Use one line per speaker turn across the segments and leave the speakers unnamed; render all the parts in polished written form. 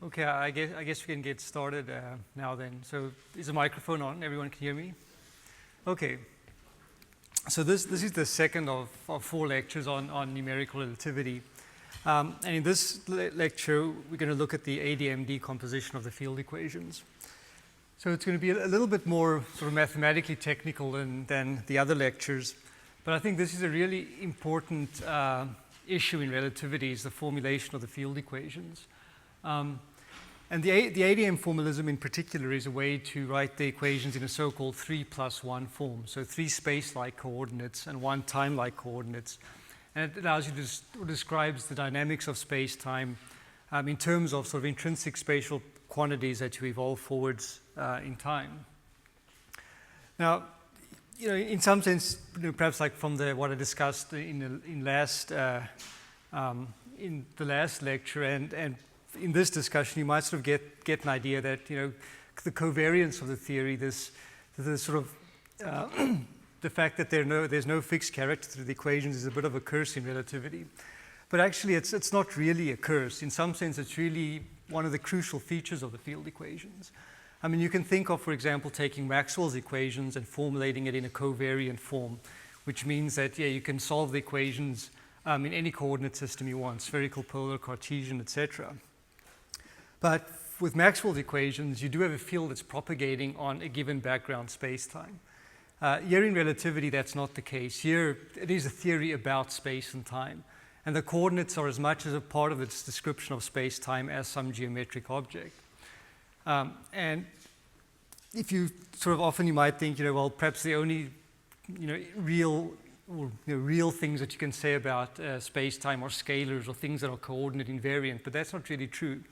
Okay, I guess we can get started now then. So is the microphone on? Everyone can hear me? Okay. So this is the second of 4 lectures on numerical relativity. And in this lecture, we're going to look at the ADM decomposition of the field equations. So it's going to be a little bit more sort of mathematically technical than the other lectures. But I think this is a really important issue in relativity, is the formulation of the field equations. And the ADM formalism in particular is a way to write the equations in a so-called 3+1 form. So 3 space-like coordinates and 1 time-like coordinates. And it allows you to describes the dynamics of space-time in terms of sort of intrinsic spatial quantities that you evolve forwards in time. Now, in some sense, perhaps like from what I discussed in the last lecture and in this discussion, you might sort of get an idea that the covariance of the theory, the sort of the fact that there's no fixed character to the equations is a bit of a curse in relativity. But actually, it's not really a curse. In some sense, it's really one of the crucial features of the field equations. I mean, you can think of, for example, taking Maxwell's equations and formulating it in a covariant form, which means that, you can solve the equations in any coordinate system you want, spherical, polar, Cartesian, etc. But with Maxwell's equations, you do have a field that's propagating on a given background space-time. Here in relativity, that's not the case. Here, it is a theory about space and time. And the coordinates are as much as a part of its description of space-time as some geometric object. And if you sort of often you might think, well, perhaps the only, real things that you can say about space-time are scalars or things that are coordinate invariant, but that's not really true.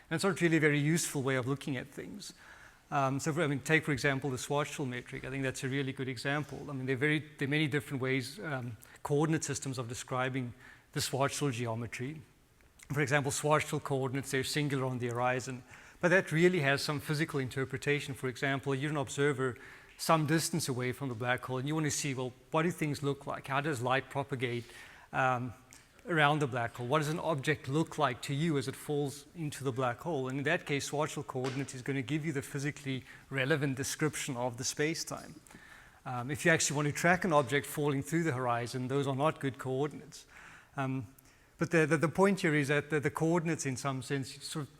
And it's not really a very useful way of looking at things. Take, for example, the Schwarzschild metric. I think that's a really good example. I mean, there are many different ways, coordinate systems of describing the Schwarzschild geometry. For example, Schwarzschild coordinates, they're singular on the horizon. But that really has some physical interpretation. For example, you're an observer some distance away from the black hole, and you want to see, well, what do things look like? How does light propagate around the black hole? What does an object look like to you as it falls into the black hole? And in that case, Schwarzschild coordinates is going to give you the physically relevant description of the space-time. If you actually want to track an object falling through the horizon, those are not good coordinates. But the point here is that the coordinates, in some sense, sort of,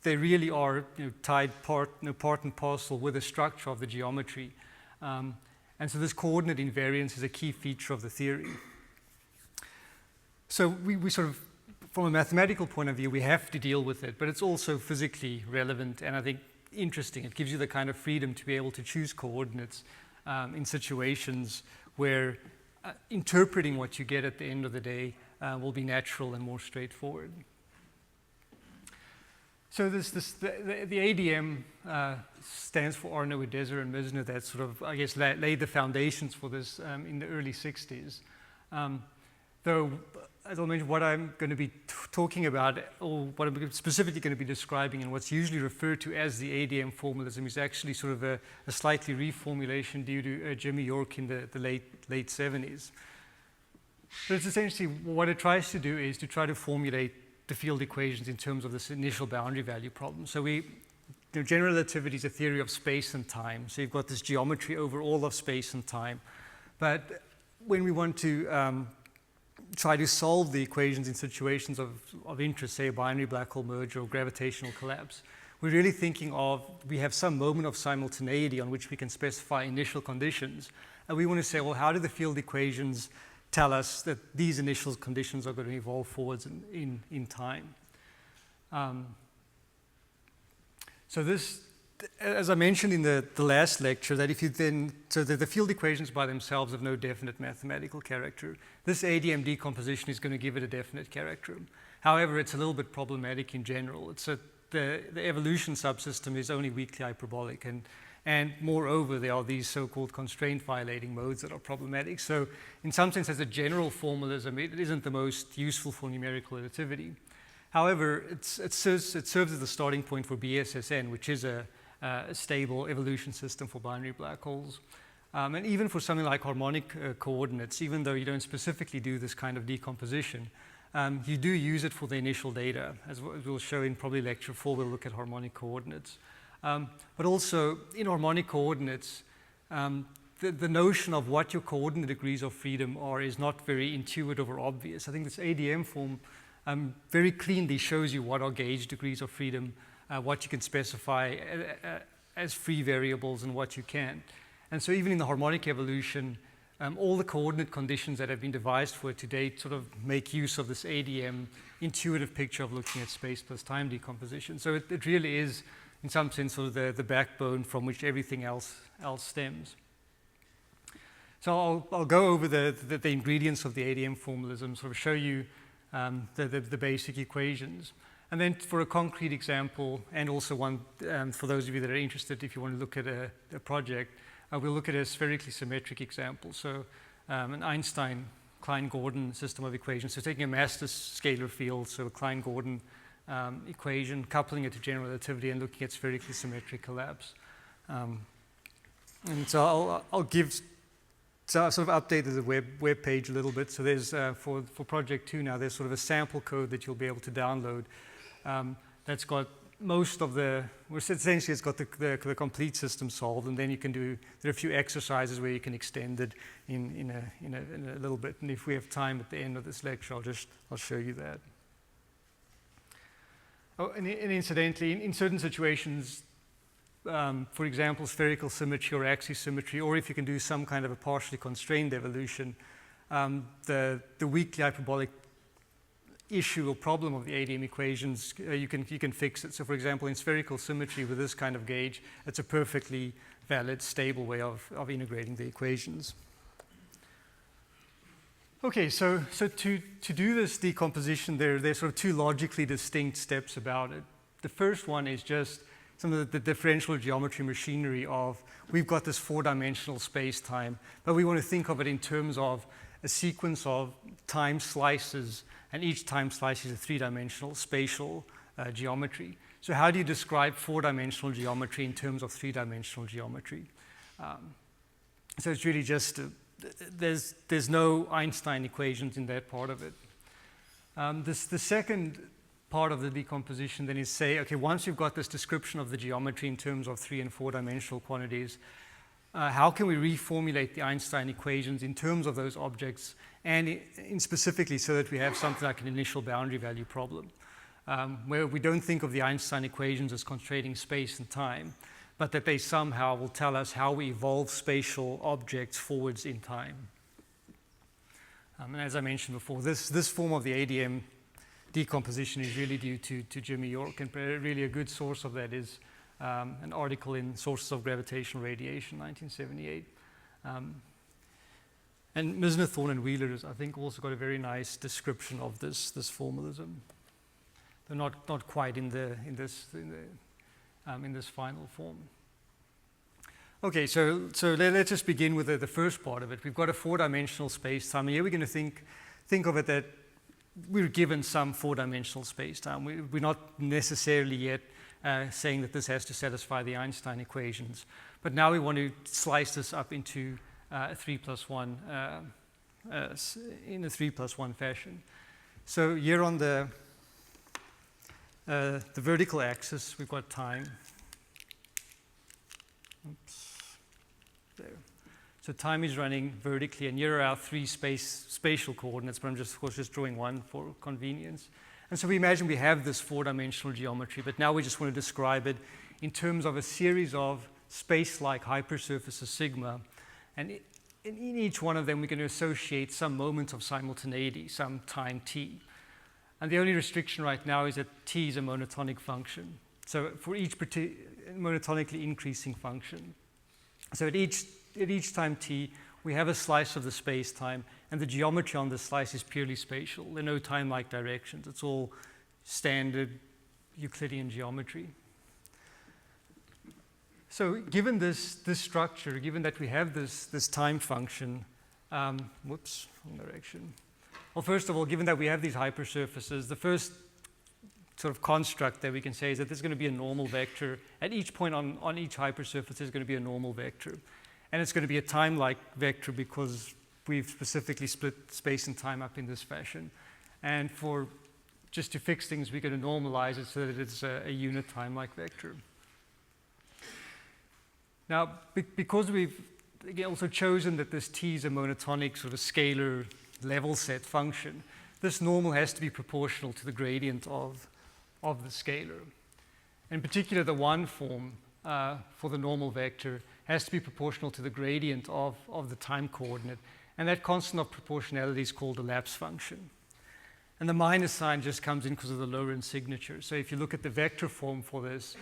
they really are tied part and parcel with the structure of the geometry. And so this coordinate invariance is a key feature of the theory. So we sort of, from a mathematical point of view, we have to deal with it, but it's also physically relevant and I think interesting. It gives you the kind of freedom to be able to choose coordinates in situations where interpreting what you get at the end of the day will be natural and more straightforward. So the ADM stands for Arno, Udezer, and Misner that sort of, I guess, laid the foundations for this in the early 60s. Though, as I mentioned, what I'm going to be talking about, or what I'm specifically going to be describing, and what's usually referred to as the ADM formalism, is actually sort of a slightly reformulation due to Jimmy York in the late 70s. But it's essentially what it tries to do is to try to formulate the field equations in terms of this initial boundary value problem. So general relativity is a theory of space and time. So you've got this geometry over all of space and time. But when we want to try to solve the equations in situations of interest, say a binary black hole merger or gravitational collapse, we're really thinking of, we have some moment of simultaneity on which we can specify initial conditions. And we want to say, well, how do the field equations tell us that these initial conditions are going to evolve forwards in time? So this, as I mentioned in the last lecture, that if you then, so that the field equations by themselves have no definite mathematical character, this ADM decomposition is going to give it a definite character. However, it's a little bit problematic in general. The evolution subsystem is only weakly hyperbolic, and moreover, there are these so-called constraint violating modes that are problematic. So in some sense, as a general formalism, it isn't the most useful for numerical relativity. However, it serves as the starting point for BSSN, which is a stable evolution system for binary black holes. And even for something like harmonic coordinates, even though you don't specifically do this kind of decomposition, you do use it for the initial data. As we'll show in probably lecture 4, we'll look at harmonic coordinates. But also, in harmonic coordinates, the notion of what your coordinate degrees of freedom are is not very intuitive or obvious. I think this ADM form very cleanly shows you what are gauge degrees of freedom, what you can specify as free variables and what you can't. And so even in the harmonic evolution, all the coordinate conditions that have been devised for it to date sort of make use of this ADM intuitive picture of looking at space plus time decomposition. So it really is, in some sense, sort of the backbone from which everything else stems. So I'll go over the ingredients of the ADM formalism, sort of show you the basic equations. And then for a concrete example, and also one for those of you that are interested, if you want to look at a project, we'll look at a spherically symmetric example. So an Einstein Klein-Gordon system of equations. So taking a massless scalar field, so a Klein-Gordon equation, coupling it to general relativity and looking at spherically symmetric collapse. And so I'll give, so I sort of updated the web page a little bit. So there's, for project 2 now, there's sort of a sample code that you'll be able to download that's got most of essentially it's got the complete system solved, and then you can there are a few exercises where you can extend it in a little bit. And if we have time at the end of this lecture, I'll show you that. Oh, and incidentally, in certain situations, for example, spherical symmetry or axis symmetry, or if you can do some kind of a partially constrained evolution, the weakly hyperbolic issue or problem of the ADM equations, you can fix it. So for example, in spherical symmetry with this kind of gauge, it's a perfectly valid, stable way of integrating the equations. Okay, so to do this decomposition, there's sort of two logically distinct steps about it. The first one is just some of the differential geometry machinery of, we've got this 4-dimensional space-time, but we want to think of it in terms of a sequence of time slices, and each time slice is a 3-dimensional spatial geometry. So how do you describe 4-dimensional geometry in terms of 3-dimensional geometry? So it's really just, there's no Einstein equations in that part of it. The second part of the decomposition then is say, okay, once you've got this description of the geometry in terms of 3- and 4-dimensional quantities, how can we reformulate the Einstein equations in terms of those objects, and in specifically so that we have something like an initial boundary value problem, where we don't think of the Einstein equations as constraining space and time, but that they somehow will tell us how we evolve spatial objects forwards in time. And as I mentioned before, this form of the ADM decomposition is really due to Jimmy York, and really a good source of that is an article in Sources of Gravitational Radiation, 1978. And Misner, and Wheeler has, I think, also got a very nice description of this formalism. They're not quite in this final form. Okay, so let's just begin with the first part of it. We've got a 4-dimensional space-time. Here we're going to think of it that we're given some 4-dimensional space-time. We're not necessarily yet saying that this has to satisfy the Einstein equations. But now we want to slice this up into a 3+1 in a 3+1 fashion. So here on the vertical axis, we've got time. Oops, there. So time is running vertically, and here are our 3 spatial coordinates, but I'm just, of course, just drawing one for convenience. And so we imagine we have this 4-dimensional geometry, but now we just want to describe it in terms of a series of space-like hypersurfaces sigma. And in each one of them, we're going to associate some moment of simultaneity, some time t. And the only restriction right now is that t is a monotonic function. So for each monotonically increasing function. So at each time t, we have a slice of the space-time, and the geometry on the slice is purely spatial. There are no time-like directions. It's all standard Euclidean geometry. So given this structure, given that we have this time function, whoops, wrong direction. Well, first of all, given that we have these hypersurfaces, the first sort of construct that we can say is that there's going to be a normal vector. At each point on each hypersurface, there's going to be a normal vector. And it's going to be a time-like vector because we've specifically split space and time up in this fashion. And for just to fix things, we're going to normalize it so that it's a unit time-like vector. Now, because we've again also chosen that this t is a monotonic sort of scalar level set function, this normal has to be proportional to the gradient of the scalar. In particular, the one form for the normal vector has to be proportional to the gradient of the time coordinate. And that constant of proportionality is called the lapse function. And the minus sign just comes in because of the Lorentz signature. So if you look at the vector form for this,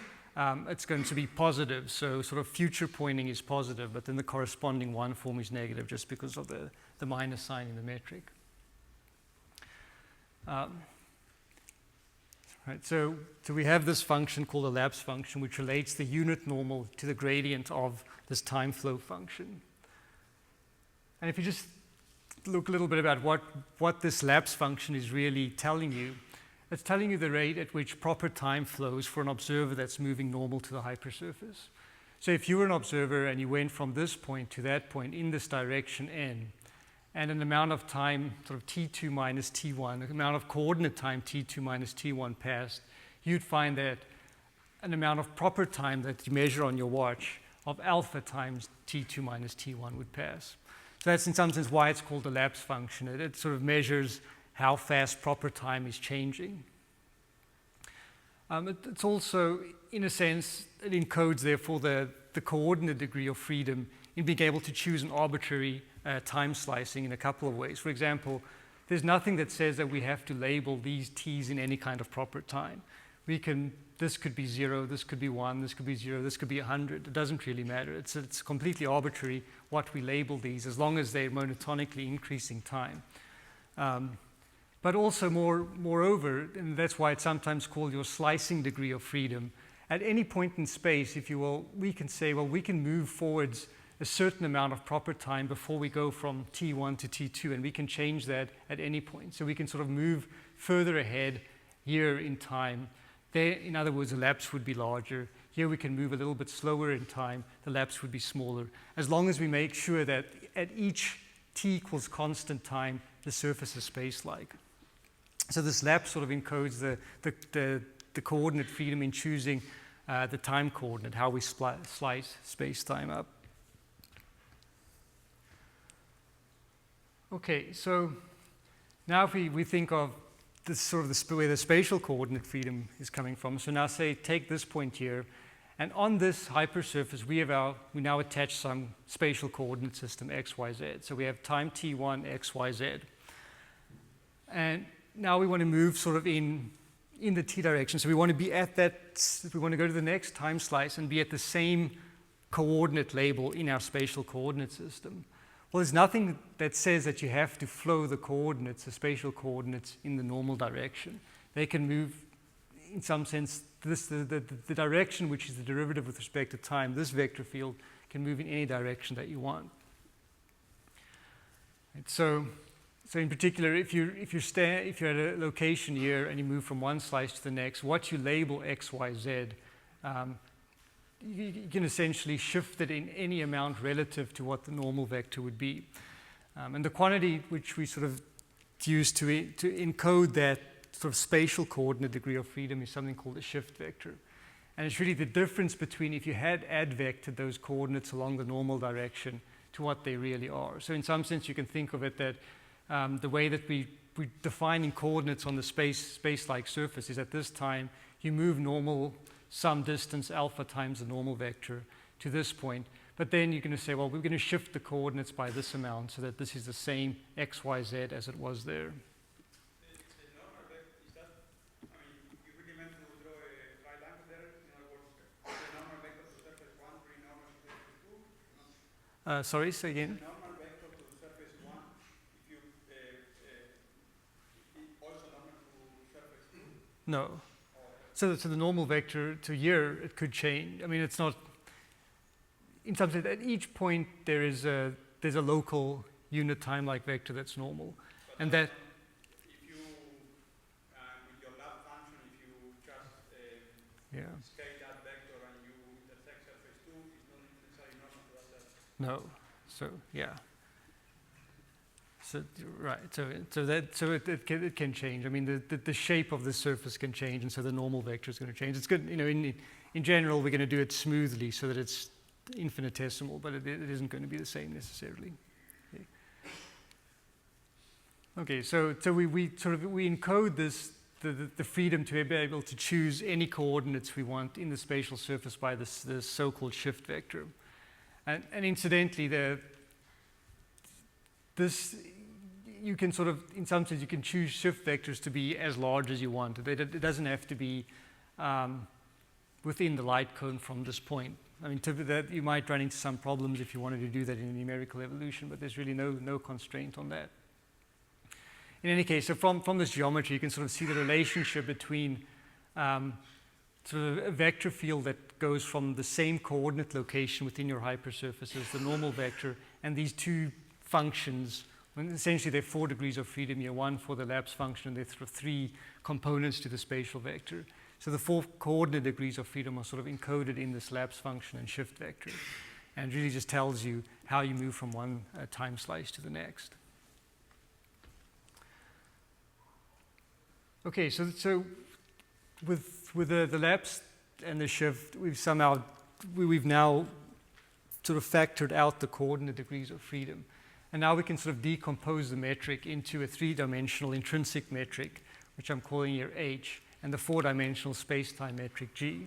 it's going to be positive. So sort of future pointing is positive, but then the corresponding one form is negative just because of the minus sign in the metric. Right, so we have this function called a lapse function, which relates the unit normal to the gradient of this time flow function. And if you just look a little bit about what this lapse function is really telling you, it's telling you the rate at which proper time flows for an observer that's moving normal to the hypersurface. So if you were an observer and you went from this point to that point in this direction n, and an amount of time, sort of t2 minus t1, an amount of coordinate time t2 minus t1 passed, you'd find that an amount of proper time that you measure on your watch of alpha times t2 minus t1 would pass. So that's in some sense why it's called the lapse function. It sort of measures how fast proper time is changing. It's also, in a sense, it encodes, therefore, the coordinate degree of freedom in being able to choose an arbitrary time slicing in a couple of ways. For example, there's nothing that says that we have to label these t's in any kind of proper time. This could be 0, this could be 1, this could be 0, this could be 100. It doesn't really matter. It's completely arbitrary what we label these, as long as they're monotonically increasing time. But also, moreover, and that's why it's sometimes called your slicing degree of freedom, at any point in space, if you will, we can say, well, we can move forwards a certain amount of proper time before we go from t1 to t2, and we can change that at any point. So we can sort of move further ahead here in time. There, in other words, the lapse would be larger. Here we can move a little bit slower in time. The lapse would be smaller, as long as we make sure that at each t equals constant time, the surface is space-like. So this lapse sort of encodes the coordinate freedom in choosing the time coordinate, how we slice space-time up. Okay, so now if we think of this sort of where the spatial coordinate freedom is coming from. So now say take this point here, and on this hypersurface we now attach some spatial coordinate system x, y, z. So we have time t1 x, y, z, and now we want to move sort of in the t direction. So we want to be at that. We want to go to the next time slice and be at the same coordinate label in our spatial coordinate system. Well, there's nothing that says that you have to flow the coordinates, the spatial coordinates, in the normal direction. They can move, in some sense, the direction which is the derivative with respect to time, this vector field, can move in any direction that you want. Right, so in particular, if you're at a location here and you move from one slice to the next, what you label x, y, z, you can essentially shift it in any amount relative to what the normal vector would be. And the quantity which we sort of use to encode that sort of spatial coordinate degree of freedom is something called a shift vector. And it's really the difference between if you had advected those coordinates along the normal direction to what they really are. So in some sense, you can think of it that the way that we defining coordinates on the space-like surface is at this time, you move normal some distance alpha times the normal vector to this point. But then you're going to say, well, we're going to shift the coordinates by this amount so that this is the same x, y, z as it was there.
The normal vector, is that, I mean, you really meant to draw a right angle there? In other words, the normal vector to surface 1 pretty normal to surface 2?
Sorry, say again.
The normal vector to surface 1, if you also normal to surface 2?
No. So the normal vector to here, it could change. I mean, it's not, in some sense, at each point there's a local unit time-like vector that's normal.
But
and that,
if you, with your lab function, if you just
yeah.
scale that vector and you intersect surface 2, it's not necessarily normal to that surface.
No. So, yeah. right. So it can change. I mean, the shape of the surface can change, and so the normal vector is going to change. It's good, you know. In general, we're going to do it smoothly so that it's infinitesimal, but it isn't going to be the same necessarily. Okay, so we encode this the freedom to be able to choose any coordinates we want in the spatial surface by this so-called shift vector, and incidentally, you can sort of, in some sense, you can choose shift vectors to be as large as you want. It doesn't have to be within the light cone from this point. I mean, that you might run into some problems if you wanted to do that in a numerical evolution, but there's really no constraint on that. In any case, so from this geometry, you can sort of see the relationship between sort of a vector field that goes from the same coordinate location within your hypersurface as the normal vector, and these two functions. When essentially, there are 4 degrees of freedom here, one for the lapse function, and there are sort of 3 components to the spatial vector. So the 4 coordinate degrees of freedom are sort of encoded in this lapse function and shift vector, and really just tells you how you move from one time slice to the next. Okay, so with the lapse and the shift, we've now sort of factored out the coordinate degrees of freedom. And now we can sort of decompose the metric into a 3-dimensional intrinsic metric, which I'm calling here H, and the 4-dimensional space-time metric G.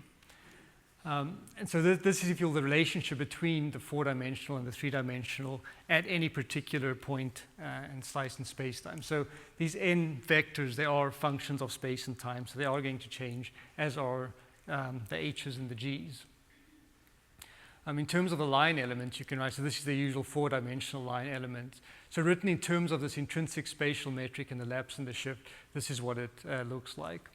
And so this is, if you will, the relationship between the 4-dimensional and the 3-dimensional at any particular point and slice in space-time. So these n vectors, they are functions of space and time, so they are going to change, as are the h's and the g's. In terms of the line element, you can write, so this is the usual 4-dimensional line element. So written in terms of this intrinsic spatial metric and the lapse and the shift, this is what it looks like.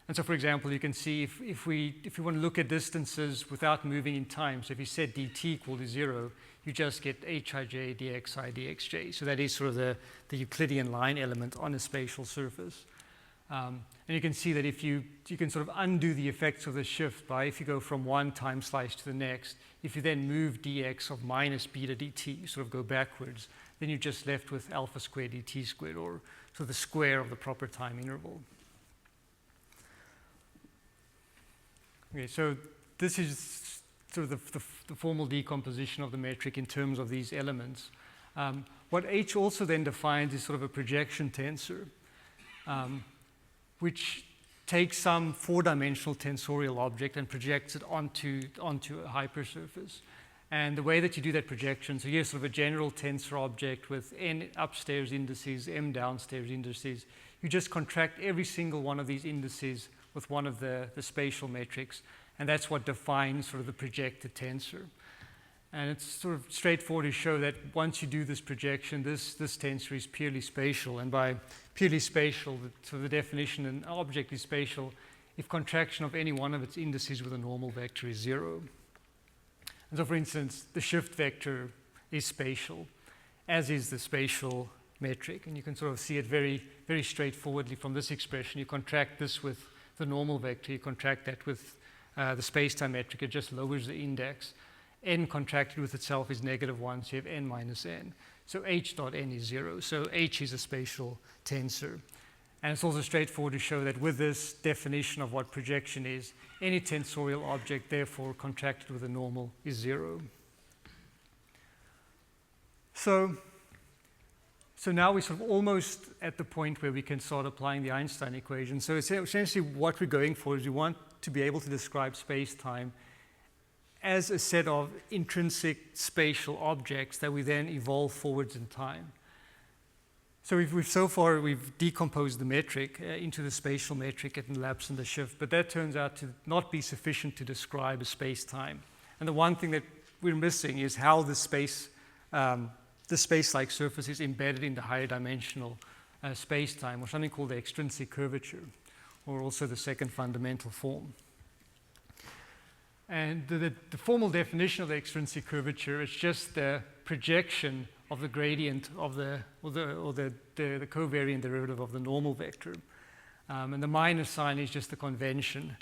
And so, for example, you can see if we want to look at distances without moving in time, so if you set dt equal to 0, you just get hij dxi dxj. So that is sort of the Euclidean line element on a spatial surface. And you can see that if you can sort of undo the effects of the shift by, if you go from one time slice to the next, if you then move dx of minus beta dt, you sort of go backwards, then you're just left with alpha squared dt squared, or sort of the square of the proper time interval. Okay, so this is sort of the formal decomposition of the metric in terms of these elements. What H also then defines is sort of a projection tensor, which takes some 4-dimensional tensorial object and projects it onto a hypersurface. And the way that you do that projection, so here's sort of a general tensor object with n upstairs indices, m downstairs indices. You just contract every single one of these indices with one of the spatial metrics, and that's what defines sort of the projected tensor. And it's sort of straightforward to show that once you do this projection, this tensor is purely spatial. And by purely spatial, so the definition, an object is spatial if contraction of any one of its indices with a normal vector is 0. And so, for instance, the shift vector is spatial, as is the spatial metric. And you can sort of see it very, very straightforwardly from this expression. You contract this with the normal vector, you contract that with the space-time metric, it just lowers the index. N contracted with itself is -1, so you have n minus n. So h dot n is 0. So h is a spatial tensor. And it's also straightforward to show that with this definition of what projection is, any tensorial object, therefore, contracted with a normal is 0. So now we're sort of almost at the point where we can start applying the Einstein equation. So essentially what we're going for is we want to be able to describe space-time as a set of intrinsic spatial objects that we then evolve forwards in time. So so far we've decomposed the metric into the spatial metric and the lapse and the shift, but that turns out to not be sufficient to describe a space-time. And the one thing that we're missing is how the space-like surface is embedded in the higher dimensional space-time, or something called the extrinsic curvature, or also the second fundamental form. And the formal definition of the extrinsic curvature is just the projection of the gradient of the covariant derivative of the normal vector. And the minus sign is just the convention.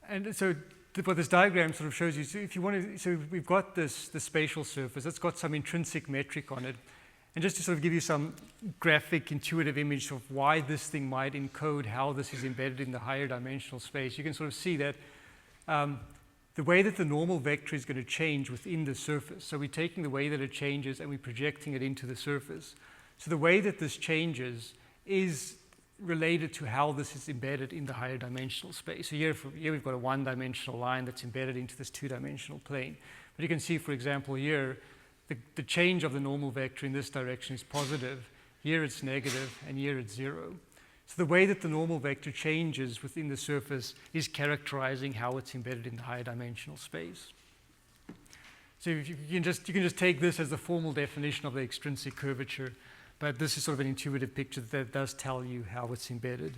And so what this diagram sort of shows you, so if you want to, so we've got the spatial surface, it's got some intrinsic metric on it. And just to sort of give you some graphic, intuitive image of why this thing might encode how this is embedded in the higher dimensional space, you can sort of see that the way that the normal vector is going to change within the surface. So we're taking the way that it changes and we're projecting it into the surface. So the way that this changes is related to how this is embedded in the higher dimensional space. So here we've got a one-dimensional line that's embedded into this two-dimensional plane. But you can see, for example, here, the change of the normal vector in this direction is positive. Here it's negative, and here it's 0. So the way that the normal vector changes within the surface is characterizing how it's embedded in the higher dimensional space. So you can just take this as the formal definition of the extrinsic curvature, but this is sort of an intuitive picture that does tell you how it's embedded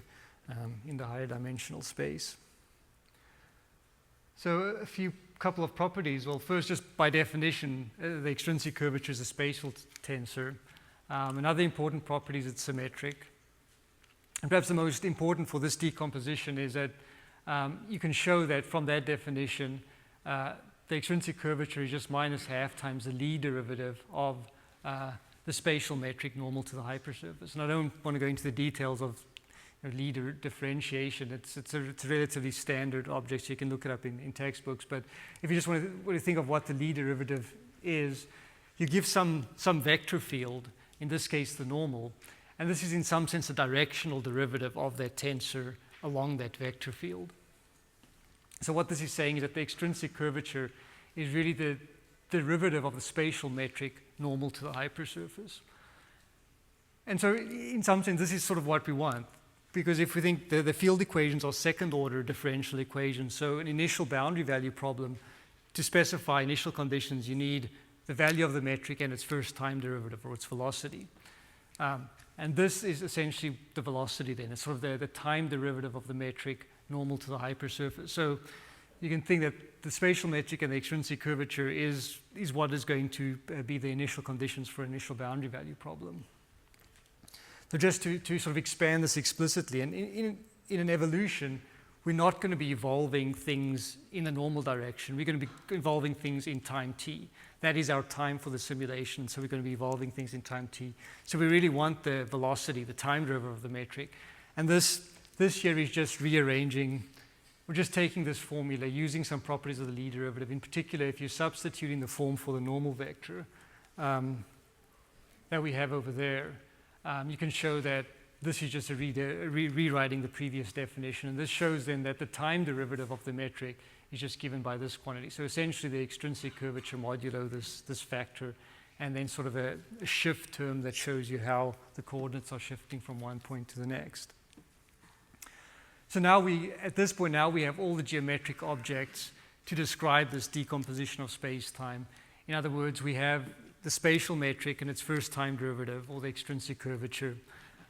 in the higher dimensional space. So couple of properties. Well, first, just by definition, the extrinsic curvature is a spatial tensor. Another important property is it's symmetric. And perhaps the most important for this decomposition is that you can show that from that definition, the extrinsic curvature is just minus half times the Lie derivative of the spatial metric normal to the hypersurface. And I don't want to go into the details of Lie differentiation. It's a relatively standard object, so you can look it up in textbooks. But if you just want to think of what the Lie derivative is, you give some vector field, in this case the normal, and this is in some sense a directional derivative of that tensor along that vector field. So what this is saying is that the extrinsic curvature is really the derivative of the spatial metric normal to the hypersurface. And so in some sense, this is sort of what we want. Because if we think the field equations are second-order differential equations, so an initial boundary value problem, to specify initial conditions, you need the value of the metric and its first time derivative, or its velocity. And this is essentially the velocity then. It's sort of the time derivative of the metric normal to the hypersurface. So you can think that the spatial metric and the extrinsic curvature is what is going to be the initial conditions for an initial boundary value problem. So just to sort of expand this explicitly, and in an evolution, we're not going to be evolving things in the normal direction. We're going to be evolving things in time t. That is our time for the simulation, so we're going to be evolving things in time t. So we really want the velocity, the time derivative of the metric. And this here is just rearranging. We're just taking this formula, using some properties of the Lie derivative. In particular, if you're substituting the form for the normal vector that we have over there, you can show that this is just rewriting the previous definition. And this shows then that the time derivative of the metric is just given by this quantity. So essentially the extrinsic curvature modulo this factor, and then sort of a shift term that shows you how the coordinates are shifting from one point to the next. So now at this point we have all the geometric objects to describe this decomposition of space-time. In other words, we have the spatial metric and its first time derivative, or the extrinsic curvature.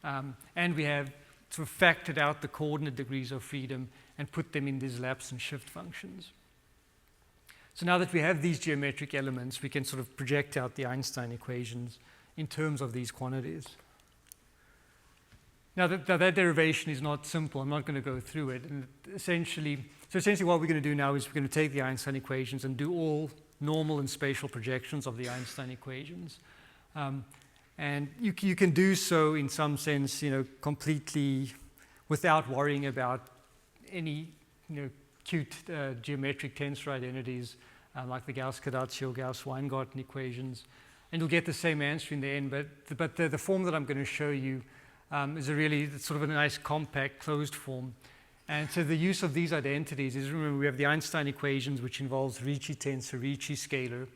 And we have sort of factored out the coordinate degrees of freedom and put them in these lapse and shift functions. So now that we have these geometric elements, we can sort of project out the Einstein equations in terms of these quantities. Now that derivation is not simple. I'm not going to go through it. And essentially what we're going to do now is we're going to take the Einstein equations and do all normal and spatial projections of the Einstein equations. And you can do so in some sense, completely without worrying about any, cute geometric tensor identities like the Gauss-Cardassian, Gauss-Weingarten equations. And you'll get the same answer in the end, but the form that I'm going to show you is sort of a nice compact closed form. And so the use of these identities is, remember, we have the Einstein equations, which involves Ricci tensor, Ricci scalar.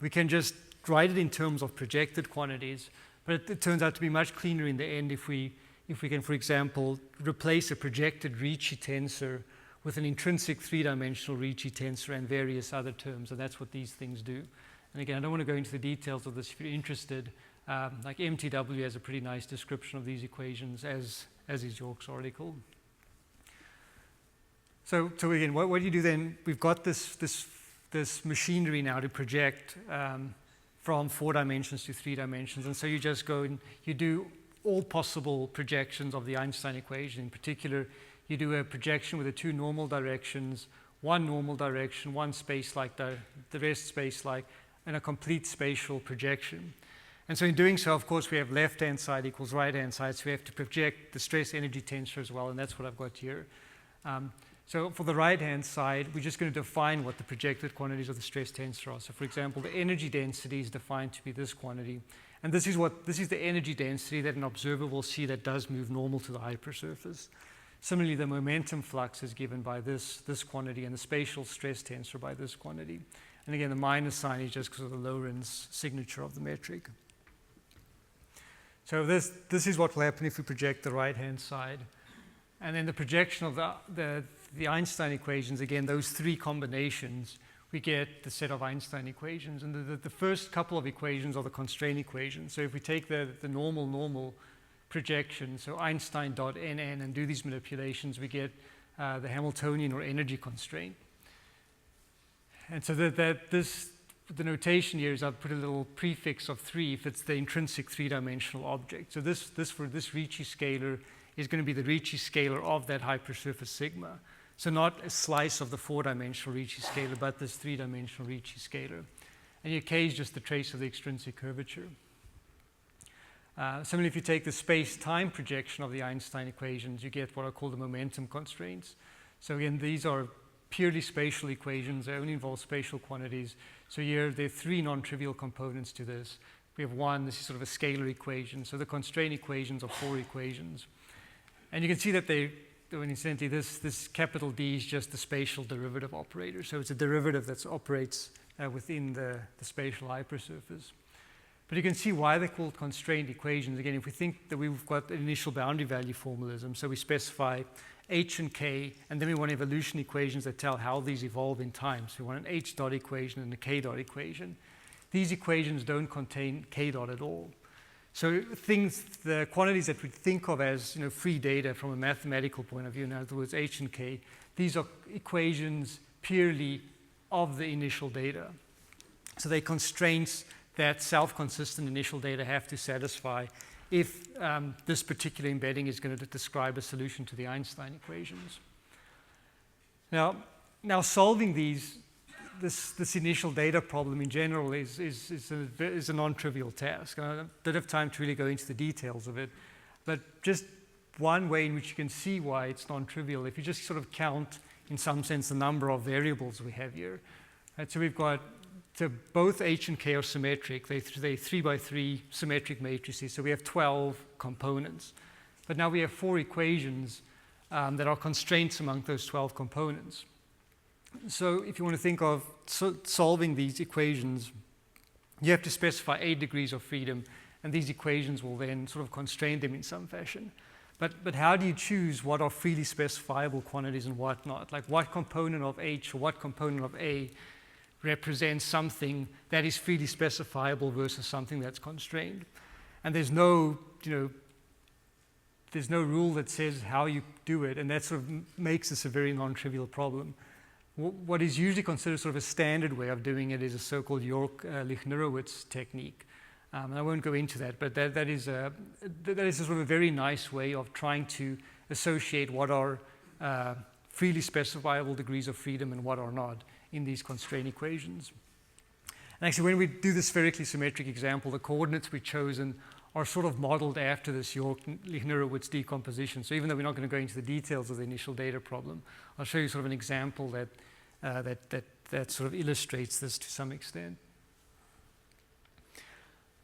We can just write it in terms of projected quantities, but it turns out to be much cleaner in the end if we can, for example, replace a projected Ricci tensor with an intrinsic three-dimensional Ricci tensor and various other terms, and that's what these things do. And again, I don't want to go into the details of this. If you're interested, like MTW has a pretty nice description of these equations, as is York's article. So again, what do you do then? We've got this machinery now to project from 4 dimensions to 3 dimensions, and so you just go and you do all possible projections of the Einstein equation. In particular, you do a projection with the 2 normal directions, 1 normal direction, 1 space-like, the rest space-like, and a complete spatial projection. And so in doing so, of course, we have left-hand side equals right-hand side, so we have to project the stress-energy tensor as well, and that's what I've got here. So for the right-hand side, we're just going to define what the projected quantities of the stress tensor are. So for example, the energy density is defined to be this quantity. And this is the energy density that an observer will see that does move normal to the hypersurface. Similarly, the momentum flux is given by this quantity, and the spatial stress tensor by this quantity. And again, the minus sign is just because of the Lorentz signature of the metric. So this is what will happen if we project the right-hand side. And then the projection of the Einstein equations, again, those three combinations, we get the set of Einstein equations. And the first couple of equations are the constraint equations. So if we take the normal projection, so Einstein dot nn, and do these manipulations, we get the Hamiltonian or energy constraint. And so the notation here is I've put a little prefix of 3 if it's the intrinsic three-dimensional object. So this for this Ricci scalar is going to be the Ricci scalar of that hypersurface sigma. So not a slice of the 4-dimensional Ricci scalar, but this 3-dimensional Ricci scalar. And your K is just the trace of the extrinsic curvature. Similarly, if you take the space-time projection of the Einstein equations, you get what are called the momentum constraints. So again, these are purely spatial equations. They only involve spatial quantities. So here, there are 3 non-trivial components to this. We have one, this is sort of a scalar equation. So the constraint equations are 4 equations. And you can see that incidentally, this capital D is just the spatial derivative operator. So it's a derivative that operates within the spatial hypersurface. But you can see why they're called constraint equations. Again, if we think that we've got an initial boundary value formalism, so we specify H and K, and then we want evolution equations that tell how these evolve in time. So we want an H dot equation and a K dot equation. These equations don't contain K dot at all. So the quantities that we think of as free data from a mathematical point of view, in other words, H and K, these are equations purely of the initial data. So they're constraints that self-consistent initial data have to satisfy if this particular embedding is going to describe a solution to the Einstein equations. Now solving this initial data problem in general is a non-trivial task. I don't have time to really go into the details of it, but just one way in which you can see why it's non-trivial, if you just sort of count, in some sense, the number of variables we have here. Right? So we've got, so both H and K are symmetric. They're 3 by 3 symmetric matrices, so we have 12 components. But now we have 4 equations that are constraints among those 12 components. So if you want to think of solving these equations, you have to specify 8 degrees of freedom, and these equations will then sort of constrain them in some fashion. But how do you choose what are freely specifiable quantities and what not? Like what component of H or what component of A represents something that is freely specifiable versus something that's constrained? And there's no rule that says how you do it, and that sort of makes this a very non-trivial problem. What is usually considered sort of a standard way of doing it is a so-called York-Lichnerowitz technique. And I won't go into that, but that is a sort of a very nice way of trying to associate what are freely specifiable degrees of freedom and what are not in these constraint equations. And actually, when we do the spherically symmetric example, the coordinates we've chosen are sort of modeled after this York-Lichnerowitz decomposition. So even though we're not going to go into the details of the initial data problem, I'll show you sort of an example that sort of illustrates this to some extent.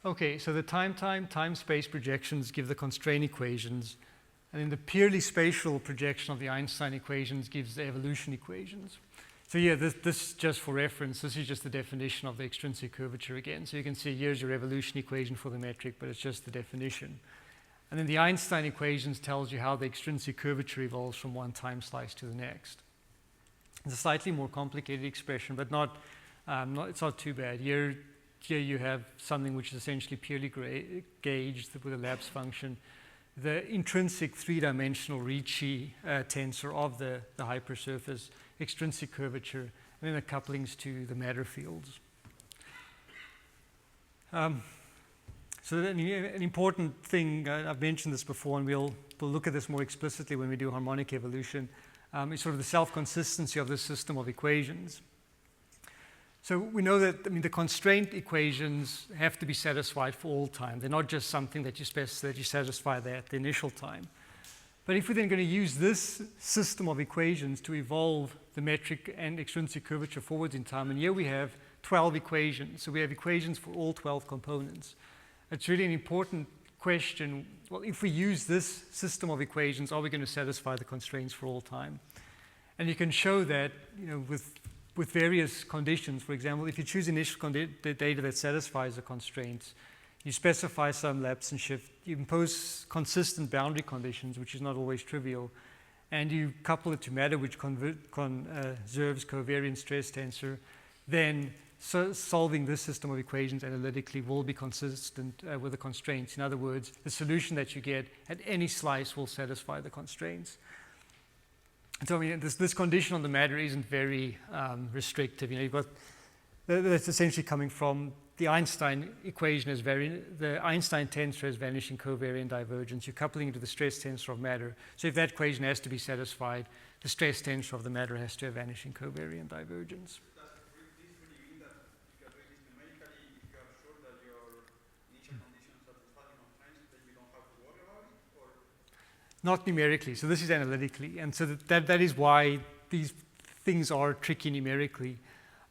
Okay, so the time-space projections give the constraint equations, and then the purely spatial projection of the Einstein equations gives the evolution equations. So yeah, this just for reference, this is just the definition of the extrinsic curvature again. So you can see here's your evolution equation for the metric, but it's just the definition. And then the Einstein equations tells you how the extrinsic curvature evolves from one time slice to the next. It's a slightly more complicated expression, but it's not too bad. Here you have something which is essentially purely gauged with a lapse function. The intrinsic three-dimensional Ricci tensor of the hypersurface, extrinsic curvature, and then the couplings to the matter fields. So an important thing, I've mentioned this before, and we'll look at this more explicitly when we do harmonic evolution, is sort of the self-consistency of this system of equations. So we know that, the constraint equations have to be satisfied for all time. They're not just something that you satisfy there at the initial time. But if we're then going to use this system of equations to evolve the metric and extrinsic curvature forwards in time, and here we have 12 equations. So we have equations for all 12 components. It's really an important question. Well, if we use this system of equations, are we going to satisfy the constraints for all time? And you can show that, with various conditions. For example, if you choose initial data that satisfies the constraints, you specify some lapse and shift, you impose consistent boundary conditions, which is not always trivial, and you couple it to matter, which conserves covariance stress tensor, then solving this system of equations analytically will be consistent with the constraints. In other words, the solution that you get at any slice will satisfy the constraints. So this condition on the matter isn't very restrictive. You've got that's essentially coming from the Einstein equation the Einstein tensor has vanishing covariant divergence. You're coupling it to the stress tensor of matter. So if that equation has to be satisfied, the stress tensor of the matter has to have vanishing covariant divergence.
Does this really mean that if you are doing this numerically, if you are sure that your initial conditions satisfy the constraints, then you don't have to worry about it? Or?
Not numerically. So this is analytically. And so that is why these things are tricky numerically.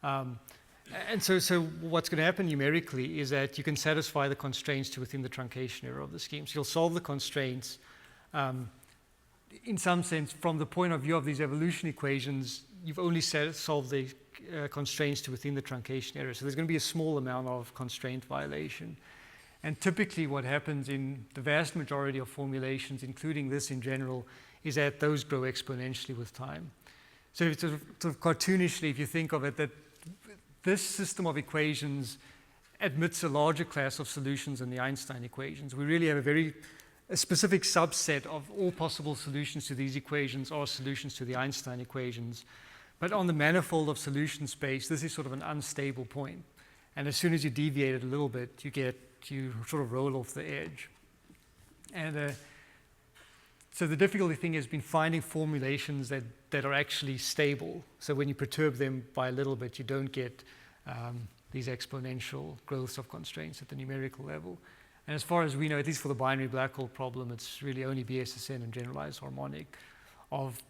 And so what's going to happen numerically is that you can satisfy the constraints to within the truncation error of the scheme. So you'll solve the constraints in some sense from the point of view of these evolution equations. You've only solved the constraints to within the truncation error. So there's going to be a small amount of constraint violation. And typically what happens in the vast majority of formulations, including this in general, is that those grow exponentially with time. So it's sort of cartoonishly, if you think of it, that this system of equations admits a larger class of solutions than the Einstein equations. We really have a specific subset of all possible solutions to these equations are solutions to the Einstein equations. But on the manifold of solution space, this is sort of an unstable point. And as soon as you deviate it a little bit, you sort of roll off the edge. And so the difficulty thing has been finding formulations that are actually stable. So when you perturb them by a little bit, you don't get these exponential growths of constraints at the numerical level. And as far as we know, at least for the binary black hole problem, it's really only BSSN and generalized harmonic of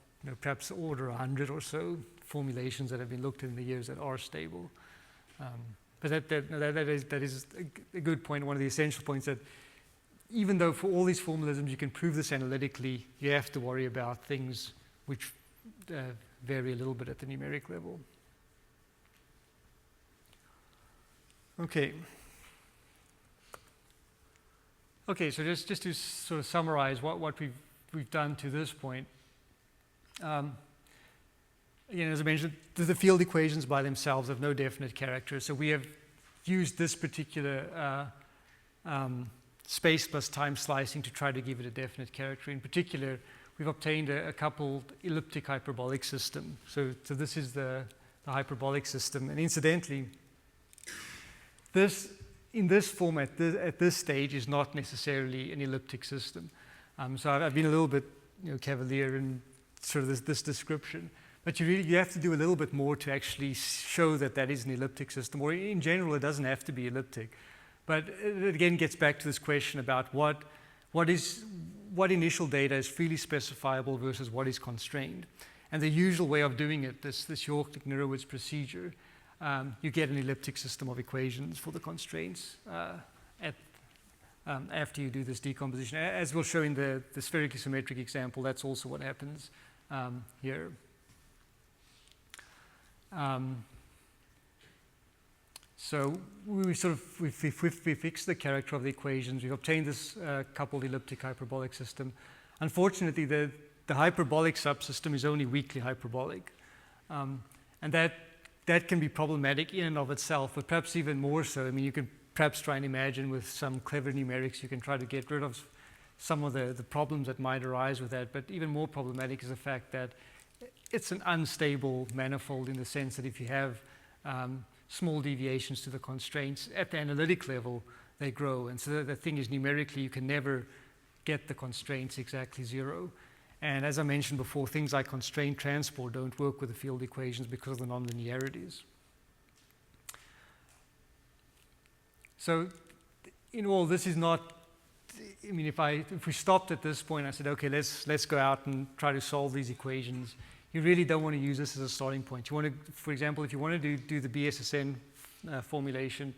perhaps order 100 or so formulations that have been looked at in the years that are stable. But that is a good point. One of the essential points that even though for all these formalisms you can prove this analytically, you have to worry about things which vary a little bit at the numeric level. Okay. Okay, so just to sort of summarize what we've done to this point. Again, as I mentioned, the field equations by themselves have no definite character. So we have used this particular space plus time slicing to try to give it a definite character. In particular, we've obtained a coupled elliptic hyperbolic system. So this is the hyperbolic system. And incidentally, in this format, at this stage, is not necessarily an elliptic system. So I've been a little bit cavalier in sort of this description. But you have to do a little bit more to actually show that is an elliptic system. Or in general, it doesn't have to be elliptic. But it again gets back to this question about what initial data is freely specifiable versus what is constrained. And the usual way of doing it, this York-Nerowitz procedure, you get an elliptic system of equations for the constraints after you do this decomposition. As we'll show in the spherically symmetric example, that's also what happens here. So we fixed the character of the equations. We've obtained this coupled elliptic hyperbolic system. Unfortunately, the hyperbolic subsystem is only weakly hyperbolic. And that can be problematic in and of itself, but perhaps even more so. I mean, you can perhaps try and imagine with some clever numerics, you can try to get rid of some of the problems that might arise with that. But even more problematic is the fact that it's an unstable manifold in the sense that if you have small deviations to the constraints at the analytic level, they grow. And so the thing is, numerically, you can never get the constraints exactly zero. And as I mentioned before, things like constraint transport don't work with the field equations because of the nonlinearities. So in all, this is not, I mean, if we stopped at this point, I said, okay, let's go out and try to solve these equations. You really don't want to use this as a starting point. You want to, for example, if you want to do the BSSN formulation,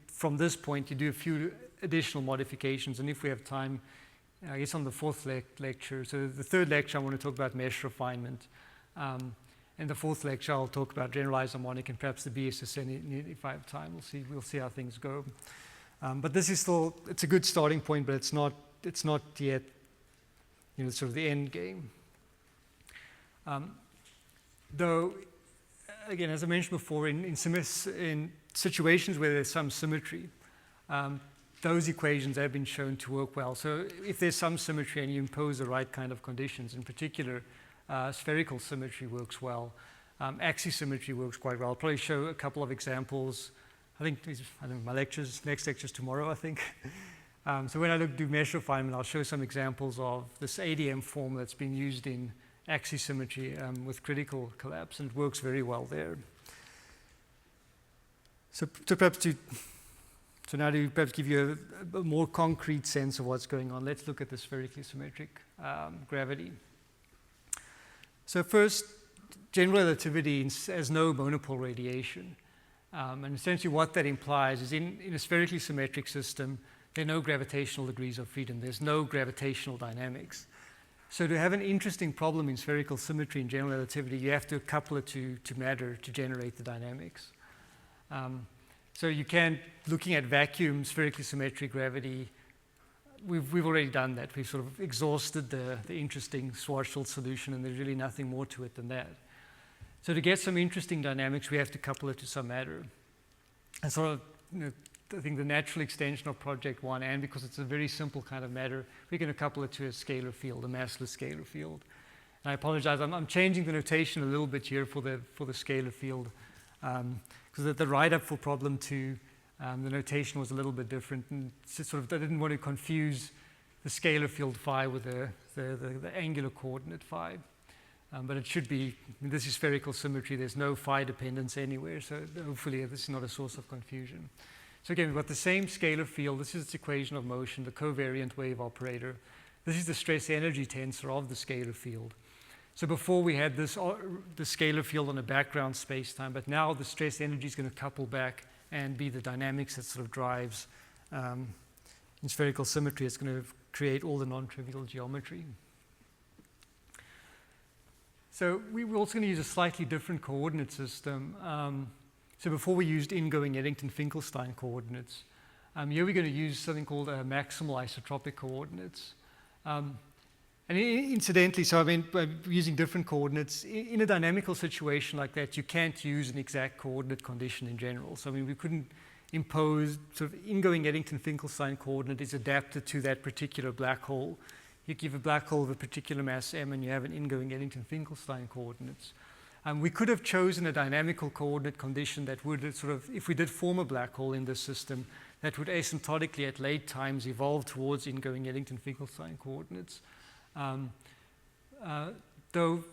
from this point, you do a few additional modifications. And if we have time, I guess on the fourth lecture, so the third lecture, I want to talk about mesh refinement. And the fourth lecture, I'll talk about generalized harmonic and perhaps the BSSN if I have time. We'll see how things go. But this is still, it's a good starting point, but it's not yet, sort of the end game. Though, again, as I mentioned before, in situations where there's some symmetry, those equations have been shown to work well. So if there's some symmetry and you impose the right kind of conditions, in particular, spherical symmetry works well. Axisymmetry works quite well. I'll probably show a couple of examples. I don't know, my next lecture's tomorrow, I think. So when I do mesh refinement, I'll show some examples of this ADM form that's been used in axisymmetry with critical collapse, and it works very well there. So now to perhaps give you a more concrete sense of what's going on, let's look at the spherically symmetric gravity. So first, general relativity has no monopole radiation. And essentially what that implies is in a spherically symmetric system, there are no gravitational degrees of freedom. There's no gravitational dynamics. So to have an interesting problem in spherical symmetry and general relativity, you have to couple it to matter to generate the dynamics. So you can, looking at vacuum spherically symmetric gravity, we've already done that. We've sort of exhausted the interesting Schwarzschild solution, and there's really nothing more to it than that. So to get some interesting dynamics, we have to couple it to some matter. And sort of, I think the natural extension of Project 1, and because it's a very simple kind of matter, we're going to couple it to a scalar field, a massless scalar field. And I apologize, I'm changing the notation a little bit here for the scalar field, because the write-up for problem 2, the notation was a little bit different, and sort of I didn't want to confuse the scalar field phi with the angular coordinate phi. But it should be, this is spherical symmetry, there's no phi dependence anywhere, so hopefully this is not a source of confusion. So again, we've got the same scalar field. This is its equation of motion, the covariant wave operator. This is the stress energy tensor of the scalar field. So before we had the scalar field on a background space-time, but now the stress energy is going to couple back and be the dynamics that sort of drives, in spherical symmetry, it's going to create all the non-trivial geometry. So we're also going to use a slightly different coordinate system. So before we used ingoing Eddington-Finkelstein coordinates, here we're going to use something called maximal isotropic coordinates. And incidentally, so I mean, by using different coordinates, in a dynamical situation like that, you can't use an exact coordinate condition in general. So I mean, we couldn't impose sort of ingoing Eddington-Finkelstein coordinate is adapted to that particular black hole. You give a black hole of a particular mass m, and you have an ingoing Eddington-Finkelstein coordinates. We could have chosen a dynamical coordinate condition that would sort of, if we did form a black hole in this system, that would asymptotically at late times evolve towards ingoing Eddington-Finkelstein coordinates. Though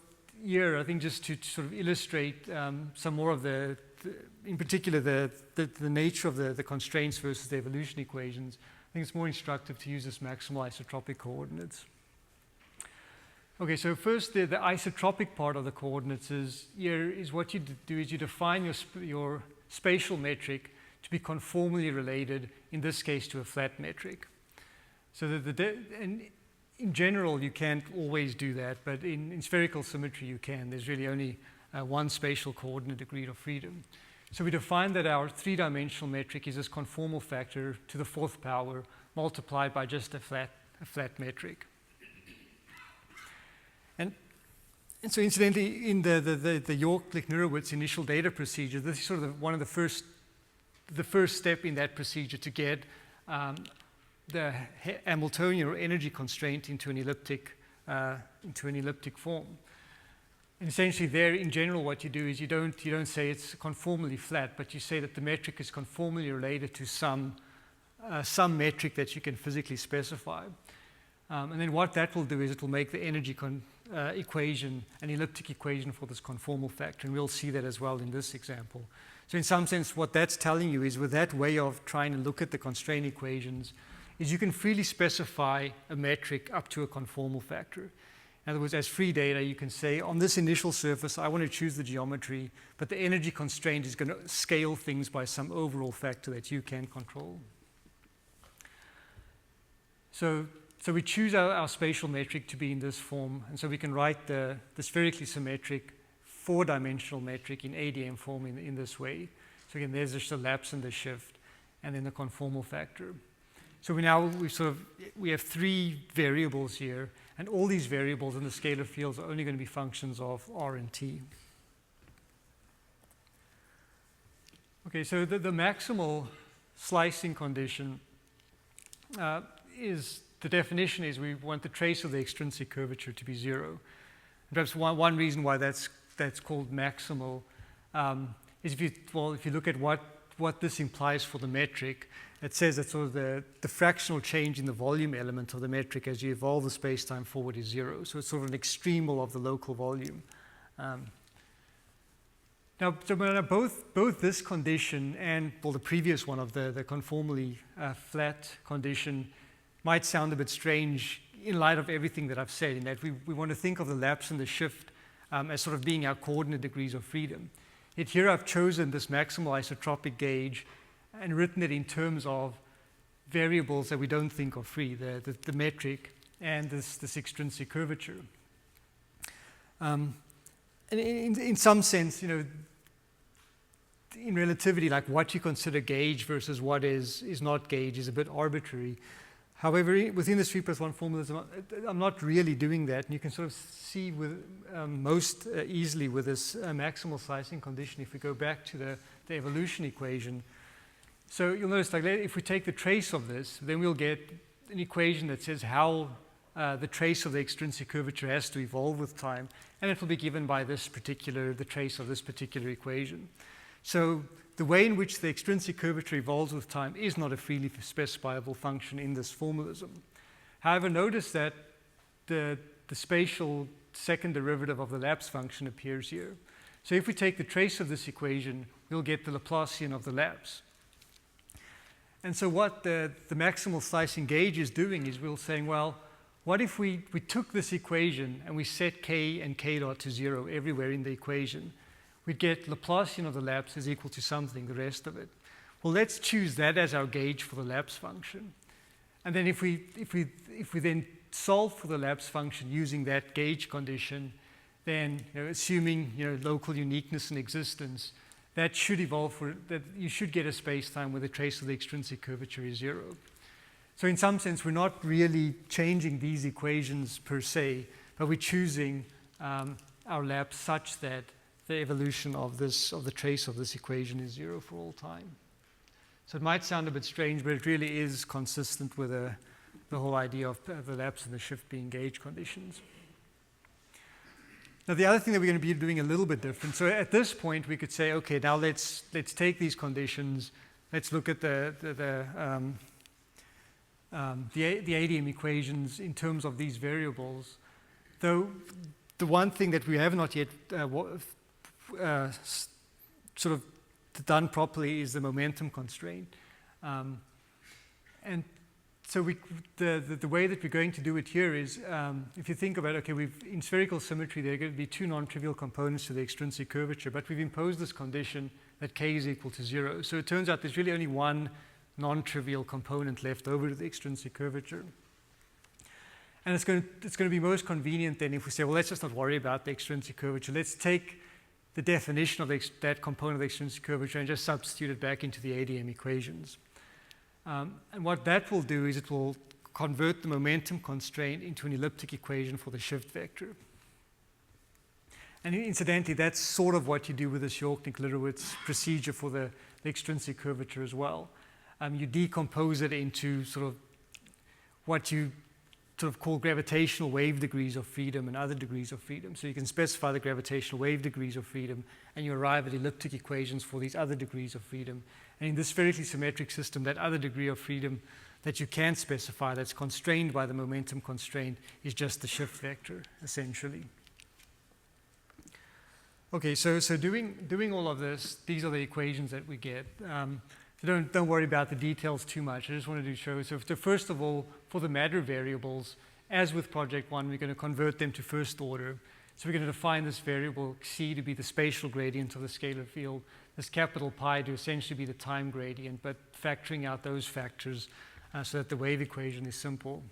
here, I think just to sort of illustrate some more of in particular the nature of the constraints versus the evolution equations, I think it's more instructive to use this maximal isotropic coordinates. Okay, so first the isotropic part of the coordinates is what you do is you define your spatial metric to be conformally related, in this case, to a flat metric. So and in general, you can't always do that, but in spherical symmetry, you can. There's really only one spatial coordinate degree of freedom. So we define that our three-dimensional metric is this conformal factor to the fourth power multiplied by just a flat metric. And so incidentally, in the York-Lick-Nurowitz initial data procedure, this is sort of one of the first step in that procedure to get the Hamiltonian or energy constraint into an elliptic form. And essentially there, in general, what you do is you don't say it's conformally flat, but you say that the metric is conformally related to some metric that you can physically specify. And then what that will do is it will make the energy equation an elliptic equation for this conformal factor, and we'll see that as well in this example. So in some sense, what that's telling you is with that way of trying to look at the constraint equations, is you can freely specify a metric up to a conformal factor. In other words, as free data, you can say, on this initial surface, I want to choose the geometry, but the energy constraint is going to scale things by some overall factor that you can control. So we choose our spatial metric to be in this form, and so we can write the spherically symmetric 4-dimensional metric in ADM form in this way. So again, there's just the lapse and the shift, and then the conformal factor. So we have 3 variables here, and all these variables in the scalar fields are only going to be functions of R and T. Okay, so the maximal slicing condition the definition is we want the trace of the extrinsic curvature to be 0. And perhaps one reason why that's called maximal is if you look at what this implies for the metric, it says that sort of the fractional change in the volume element of the metric as you evolve the spacetime forward is 0. So it's sort of an extremal of the local volume. Now, both this condition and the previous one of the conformally flat condition might sound a bit strange in light of everything that I've said, in that we want to think of the lapse and the shift as sort of being our coordinate degrees of freedom. Yet here I've chosen this maximal isotropic gauge and written it in terms of variables that we don't think are free, the metric and this extrinsic curvature. And in some sense, in relativity, like what you consider gauge versus what is not gauge is a bit arbitrary. However, within this 3+1 formalism, I'm not really doing that. And you can sort of see most easily with this maximal slicing condition if we go back to the evolution equation. So you'll notice, like, if we take the trace of this, then we'll get an equation that says how the trace of the extrinsic curvature has to evolve with time, and it will be given by the trace of this particular equation. So the way in which the extrinsic curvature evolves with time is not a freely specifiable function in this formalism. However, notice that the spatial second derivative of the lapse function appears here. So if we take the trace of this equation, we'll get the Laplacian of the lapse. And so what the maximal slicing gauge is doing is we're saying, well, what if we took this equation and we set k and k dot to 0 everywhere in the equation? We'd get Laplacian of the lapse is equal to something, the rest of it. Well, let's choose that as our gauge for the lapse function. And then if we then solve for the lapse function using that gauge condition, then assuming local uniqueness in existence, that should evolve that you should get a space-time where the trace of the extrinsic curvature is 0. So in some sense, we're not really changing these equations per se, but we're choosing our lapse such that the evolution of the trace of this equation is 0 for all time. So it might sound a bit strange, but it really is consistent with the whole idea of the lapse and the shift being gauge conditions. Now, the other thing that we're going to be doing a little bit different. So at this point, we could say, okay, now let's take these conditions. Let's look at the ADM equations in terms of these variables. Though the one thing that we have not yet sort of done properly is the momentum constraint. And so the way that we're going to do it here is, if you think about, okay, in spherical symmetry, there are going to be 2 non-trivial components to the extrinsic curvature, but we've imposed this condition that k is equal to 0. So it turns out there's really only one non-trivial component left over to the extrinsic curvature. And it's going to be most convenient then if we say, well, let's just not worry about the extrinsic curvature. Let's take the definition of that component of the extrinsic curvature and just substitute it back into the ADM equations. And what that will do is it will convert the momentum constraint into an elliptic equation for the shift vector. And incidentally, that's sort of what you do with this York-Nikolowitz procedure for the extrinsic curvature as well. You decompose it into sort of what you sort of call gravitational wave degrees of freedom and other degrees of freedom. So you can specify the gravitational wave degrees of freedom, and you arrive at elliptic equations for these other degrees of freedom. And in this spherically symmetric system, that other degree of freedom that you can specify that's constrained by the momentum constraint is just the shift vector, essentially. Okay, so doing all of this, these are the equations that we get. So don't worry about the details too much. I just wanted to show. So first of all, for the matter variables, as with project one, we're going to convert them to first order. So we're going to define this variable c to be the spatial gradient of the scalar field, this capital pi to essentially be the time gradient, but factoring out those factors so that the wave equation is simple.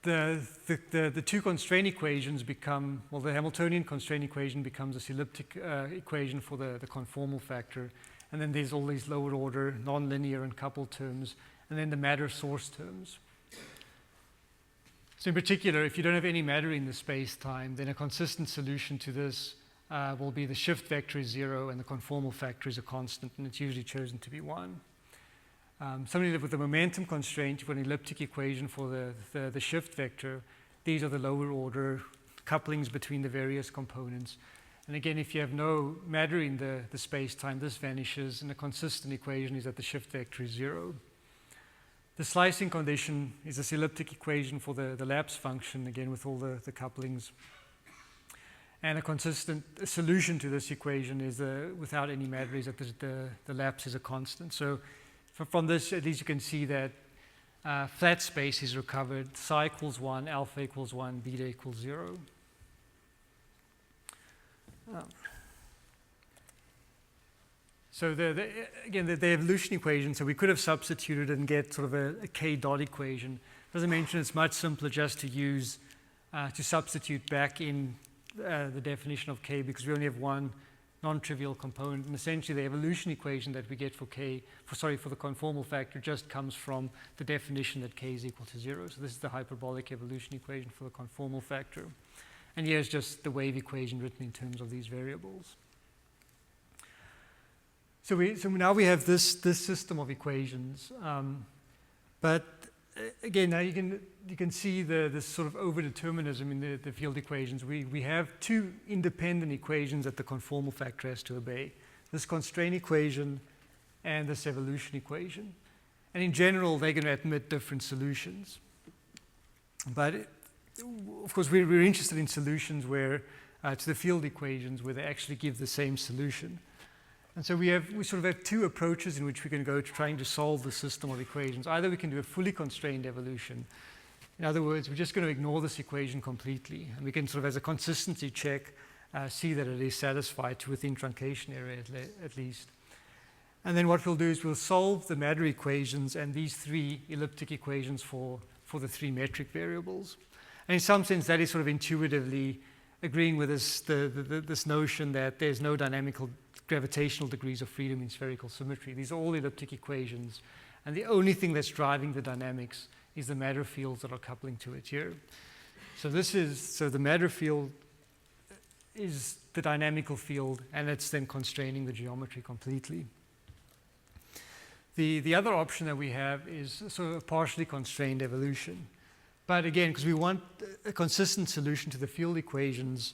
The two constraint equations become, well, the Hamiltonian constraint equation becomes this elliptic equation for the conformal factor. And then there's all these lower order, nonlinear and coupled terms, and then the matter source terms. So in particular, if you don't have any matter in the space-time, then a consistent solution to this will be the shift vector is 0 and the conformal factor is a constant, and it's usually chosen to be 1. Similarly, with the momentum constraint, you've got an elliptic equation for the shift vector. These are the lower order couplings between the various components. And again, if you have no matter in the space-time, this vanishes, and the consistent equation is that the shift vector is 0. The slicing condition is this elliptic equation for the lapse function, again with all the couplings. And a consistent solution to this equation is without any matter is that the lapse is a constant. So from this, at least you can see that flat space is recovered, psi equals 1, alpha equals 1, beta equals 0. So again, the evolution equation, so we could have substituted and get sort of a k dot equation. As I mentioned, it's much simpler just to use, to substitute back in the definition of k because we only have one non-trivial component. And essentially the evolution equation that we get for for the conformal factor just comes from the definition that k is equal to 0. So this is the hyperbolic evolution equation for the conformal factor. And here's just the wave equation written in terms of these variables. So now we have this system of equations, but again, now you can see this sort of overdeterminism in the field equations. We have two independent equations that the conformal factor has to obey: this constraint equation and this evolution equation. And in general, they're going to admit different solutions. But of course, we're interested in solutions where to the field equations where they actually give the same solution. And so we sort of have two approaches in which we can go to trying to solve the system of equations. Either we can do a fully constrained evolution. In other words, we're just going to ignore this equation completely. And we can sort of, as a consistency check, see that it is satisfied to within truncation area at least. And then what we'll do is we'll solve the matter equations and these three elliptic equations for the three metric variables. And in some sense, that is sort of intuitively agreeing with this notion that there's no gravitational degrees of freedom in spherical symmetry. These are all elliptic equations, and the only thing that's driving the dynamics is the matter fields that are coupling to it here. So the matter field is the dynamical field, and it's then constraining the geometry completely. The other option that we have is sort of a partially constrained evolution. But again, because we want a consistent solution to the field equations,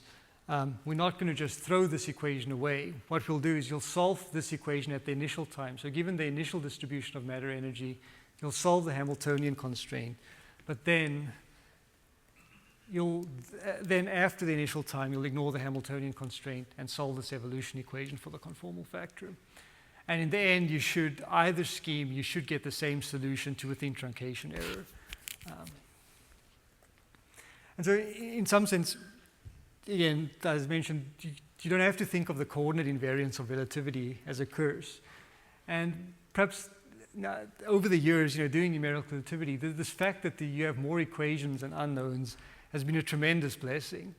we're not going to just throw this equation away. What we'll do is you'll solve this equation at the initial time. So given the initial distribution of matter energy, you'll solve the Hamiltonian constraint. But then after the initial time, you'll ignore the Hamiltonian constraint and solve this evolution equation for the conformal factor. And in the end, either scheme, you should get the same solution to within truncation error. And so in some sense, again, as mentioned, you don't have to think of the coordinate invariance of relativity as a curse. And perhaps over the years, doing numerical relativity, this fact that you have more equations and unknowns has been a tremendous blessing.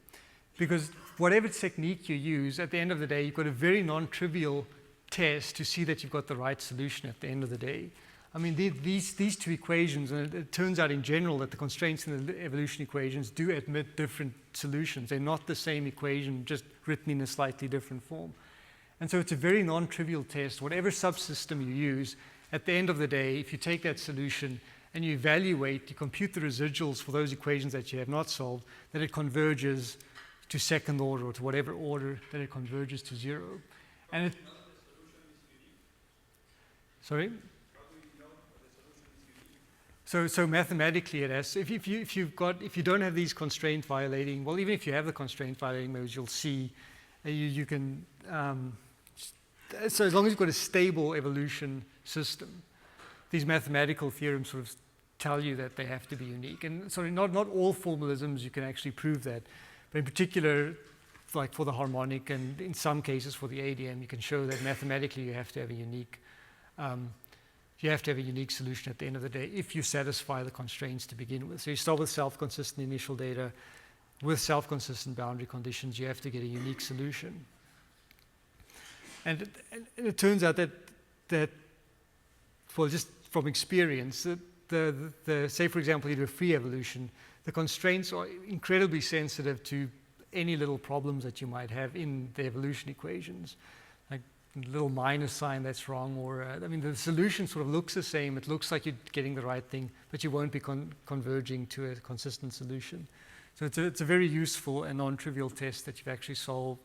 Because whatever technique you use, at the end of the day, you've got a very non-trivial test to see that you've got the right solution at the end of the day. I mean, these two equations, and it turns out in general that the constraints in the evolution equations do admit different solutions. They're not the same equation, just written in a slightly different form. And so it's a very non-trivial test. Whatever subsystem you use, at the end of the day, if you take that solution and you evaluate, you compute the residuals for those equations that you have not solved, that it converges to second order or to whatever order that it converges to 0. And it... Sorry? So mathematically it has, if you don't have these constraint violating, well, even if you have the constraint violating modes, you'll see you can, so as long as you've got a stable evolution system, these mathematical theorems sort of tell you that they have to be unique. And sorry, not all formalisms you can actually prove that, but in particular, like for the harmonic and in some cases for the ADM, you can show that mathematically you have to have a unique solution at the end of the day if you satisfy the constraints to begin with. So you start with self-consistent initial data. With self-consistent boundary conditions, you have to get a unique solution. And it turns out that well, just from experience, say for example you do a free evolution, the constraints are incredibly sensitive to any little problems that you might have in the evolution equations. Like a little minus sign that's wrong, or I mean the solution sort of looks the same, it looks like you're getting the right thing, but you won't be converging to a consistent solution. So it's a very useful and non-trivial test that you've actually solved.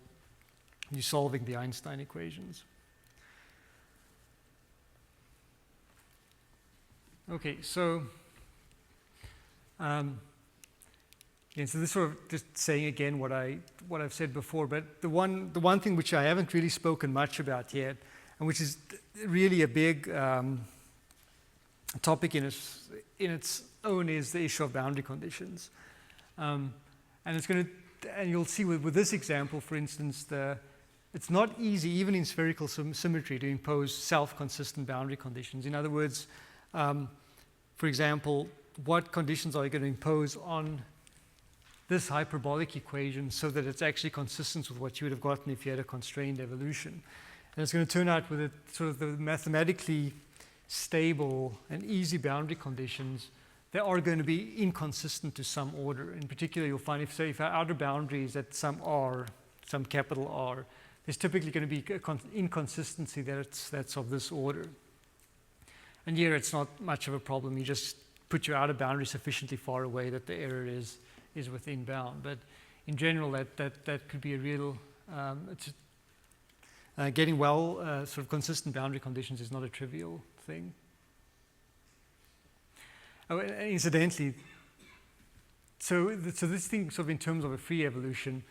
You're solving the Einstein equations. Okay, so so this sort of just saying again what I've said before, but the one thing which I haven't really spoken much about yet, and which is really a big topic in its own, is the issue of boundary conditions. And you'll see with this example, for instance, it's not easy, even in spherical symmetry, to impose self-consistent boundary conditions. In other words, for example, what conditions are you going to impose on this hyperbolic equation so that it's actually consistent with what you would have gotten if you had a constrained evolution? And it's going to turn out with it, sort of the mathematically stable and easy boundary conditions, they are going to be inconsistent to some order. In particular, you'll find if our outer boundary is at some R, some capital R, there's typically going to be inconsistency that's of this order. And here it's not much of a problem. You just put your outer boundary sufficiently far away that the error is within bound. But in general, that could be a real, getting sort of consistent boundary conditions is not a trivial thing. Oh, and incidentally, so this thing sort of in terms of a free evolution,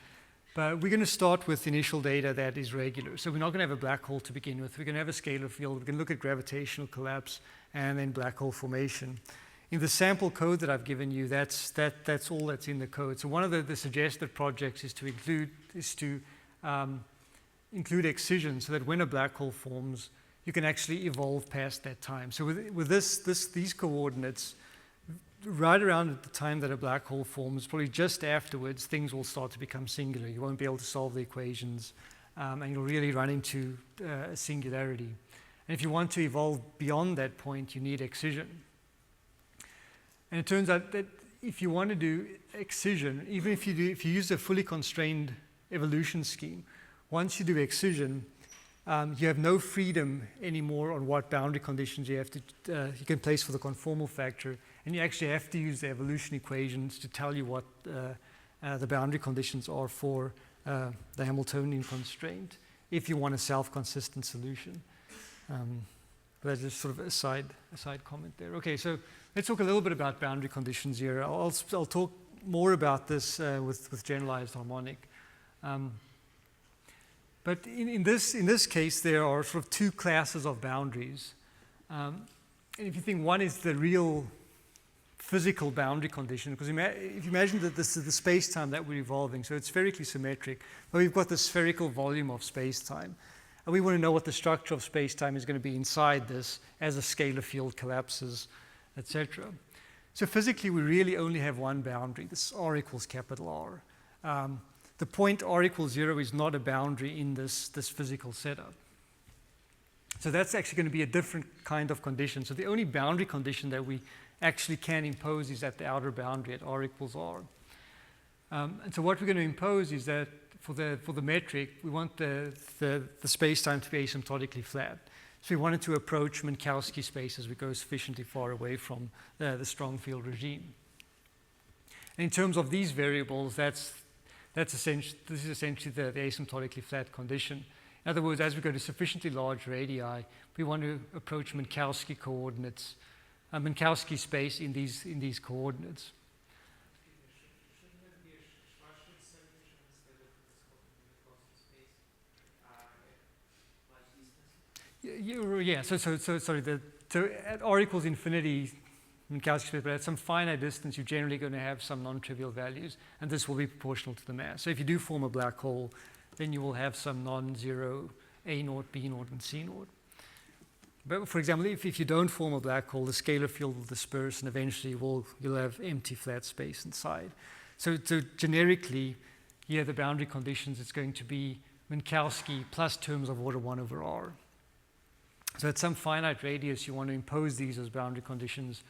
but we're going to start with initial data that is regular. So we're not going to have a black hole to begin with. We're going to have a scalar field. We're going to look at gravitational collapse and then black hole formation. In the sample code that I've given you, that's all that's in the code. So one of the suggested projects is to include excision so that when a black hole forms, you can actually evolve past that time. So with these coordinates, right around at the time that a black hole forms, probably just afterwards, things will start to become singular. You won't be able to solve the equations, and you'll really run into a singularity. And if you want to evolve beyond that point, you need excision. And it turns out that if you want to do excision, even if you use a fully constrained evolution scheme, once you do excision, you have no freedom anymore on what boundary conditions you can place for the conformal factor, and you actually have to use the evolution equations to tell you what the boundary conditions are for the Hamiltonian constraint if you want a self-consistent solution. That's just sort of a side comment there. Okay, so let's talk a little bit about boundary conditions here. I'll talk more about this with generalized harmonic. But in this case, there are sort of two classes of boundaries. And if you think one is the real physical boundary condition, because if you imagine that this is the space-time that we're evolving, so it's spherically symmetric, but we've got the spherical volume of space-time. And we want to know what the structure of space-time is going to be inside this as a scalar field collapses, etc. So physically, we really only have one boundary. This R equals capital R. The point R equals 0 is not a boundary in this physical setup. So that's actually going to be a different kind of condition. So the only boundary condition that we actually can impose is at the outer boundary at R equals R. And so what we're going to impose is that for the metric, we want the space-time to be asymptotically flat. So we wanted to approach Minkowski space as we go sufficiently far away from the strong field regime. And in terms of these variables, this is essentially the asymptotically flat condition. In other words, as we go to sufficiently large radii, we want to approach Minkowski coordinates a Minkowski space in these coordinates.
Shouldn't it be a Schwarzschild solution instead of Minkowski space like distance?
So at r equals infinity, Minkowski space, but at some finite distance, you're generally going to have some non-trivial values, and this will be proportional to the mass. So if you do form a black hole, then you will have some non-zero A naught, B naught, and C naught. But for example, if you don't form a black hole, the scalar field will disperse, and eventually you'll have empty flat space inside. So generically, here the boundary conditions, it's going to be Minkowski plus terms of order 1 over r. So at some finite radius, you want to impose these as boundary conditions.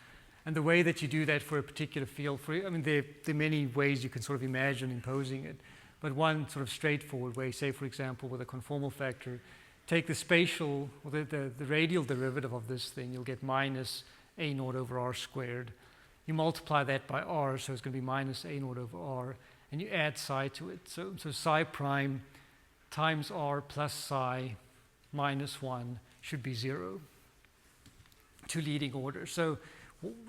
And the way that you do that for a particular field, there are many ways you can sort of imagine imposing it. But one sort of straightforward way, say, for example, with a conformal factor, take the spatial, or the radial derivative of this thing, you'll get minus A naught over r squared. You multiply that by r, so it's going to be minus A naught over r, and you add psi to it. So psi prime times r plus psi minus 1 should be 0 to leading order. So